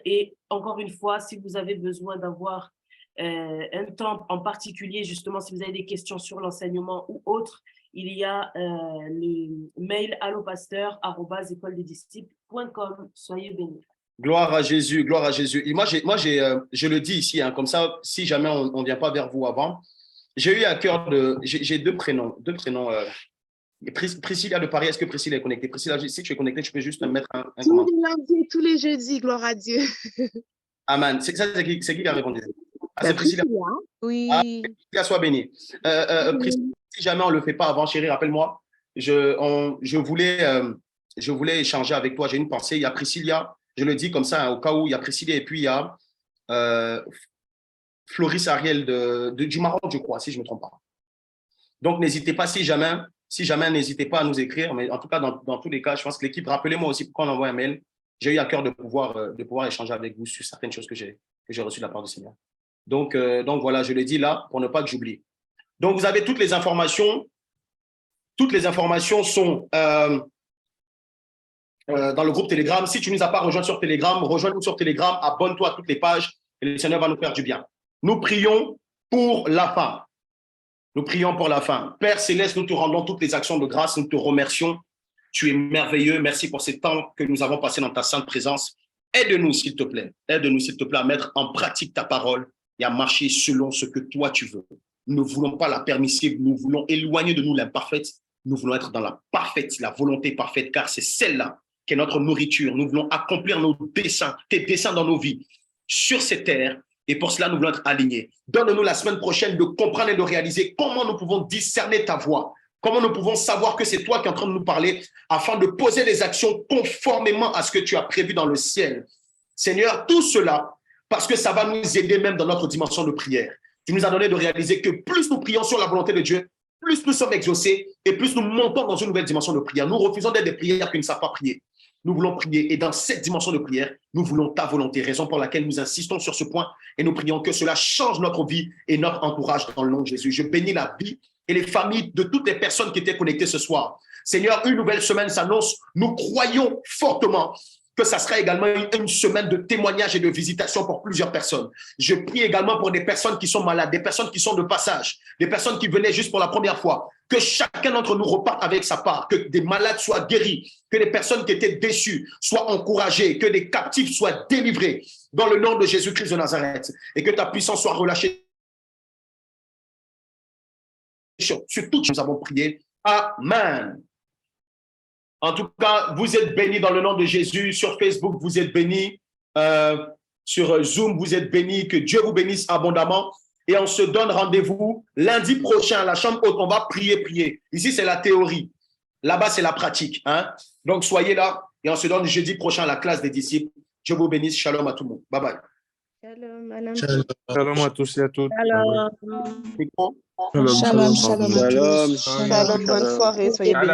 Et encore une fois, si vous avez besoin d'avoir un temps en particulier, justement, si vous avez des questions sur l'enseignement ou autre, il y a le mail allopasteur@écoledesdisciples.com. Soyez bénis. Gloire à Jésus, gloire à Jésus. Et je le dis ici, hein, comme ça, si jamais on ne vient pas vers vous avant, j'ai eu à cœur j'ai deux prénoms. Priscilla de Paris, est-ce que Priscilla est connectée? Priscilla, si tu es connectée, tu peux juste me mettre un commentaire. Tous les lundis, tous les jeudis, gloire à Dieu. Amen. C'est qui a répondu? C'est Priscilla. Oui. Priscilla, sois bénie. Priscilla, si jamais on ne le fait pas avant, chérie, rappelle-moi, je voulais échanger avec toi. J'ai une pensée. Il y a Priscilla, je le dis comme ça, hein, au cas où il y a Priscilla, et puis il y a Floris Ariel du Maroc, je crois, si je ne me trompe pas. Donc, n'hésitez pas, si jamais, n'hésitez pas à nous écrire. Mais en tout cas, dans tous les cas, je pense que l'équipe, rappelez-moi aussi pourquoi on envoie un mail. J'ai eu à cœur de pouvoir échanger avec vous sur certaines choses que j'ai reçues de la part du Seigneur. Donc voilà, je le dis là pour ne pas que j'oublie. Donc, vous avez toutes les informations. Toutes les informations sont dans le groupe Telegram. Si tu ne nous as pas rejoint sur Telegram, rejoins-nous sur Telegram, abonne-toi à toutes les pages et le Seigneur va nous faire du bien. Nous prions pour la fin. Nous prions pour la fin. Père Céleste, nous te rendons toutes les actions de grâce. Nous te remercions. Tu es merveilleux. Merci pour ce temps que nous avons passé dans ta sainte présence. Aide-nous, s'il te plaît. Aide-nous, s'il te plaît, à mettre en pratique ta parole et à marcher selon ce que toi tu veux. Nous ne voulons pas la permissive. Nous voulons éloigner de nous l'imparfaite. Nous voulons être dans la parfaite, la volonté parfaite, car c'est celle-là qui est notre nourriture. Nous voulons accomplir nos desseins, tes desseins dans nos vies, sur cette terre. Et pour cela, nous voulons être alignés. Donne-nous la semaine prochaine de comprendre et de réaliser comment nous pouvons discerner ta voix, comment nous pouvons savoir que c'est toi qui es en train de nous parler, afin de poser les actions conformément à ce que tu as prévu dans le ciel. Seigneur, tout cela, parce que ça va nous aider même dans notre dimension de prière. Tu nous as donné de réaliser que plus nous prions sur la volonté de Dieu, plus nous sommes exaucés et plus nous montons dans une nouvelle dimension de prière. Nous refusons d'être des prières qui ne savent pas prier. Nous voulons prier et dans cette dimension de prière, nous voulons ta volonté, raison pour laquelle nous insistons sur ce point et nous prions que cela change notre vie et notre entourage dans le nom de Jésus. Je bénis la vie et les familles de toutes les personnes qui étaient connectées ce soir. Seigneur, une nouvelle semaine s'annonce. Nous croyons fortement que ça sera également une semaine de témoignages et de visitations pour plusieurs personnes. Je prie également pour des personnes qui sont malades, des personnes qui sont de passage, des personnes qui venaient juste pour la première fois. Que chacun d'entre nous reparte avec sa part, que des malades soient guéris, que les personnes qui étaient déçues soient encouragées, que des captifs soient délivrés dans le nom de Jésus-Christ de Nazareth et que ta puissance soit relâchée sur tout ce que nous avons prié. Amen. En tout cas, vous êtes bénis dans le nom de Jésus. Sur Facebook, vous êtes bénis. Sur Zoom, vous êtes bénis. Que Dieu vous bénisse abondamment. Et on se donne rendez-vous lundi prochain à la chambre haute. On va prier. Ici, c'est la théorie. Là-bas, c'est la pratique. Hein? Donc, soyez là. Et on se donne jeudi prochain à la classe des disciples. Dieu vous bénisse. Shalom à tout le monde. Bye bye. Shalom à tous et à toutes. Shalom. Shalom. Bonne soirée. Soyez bénis.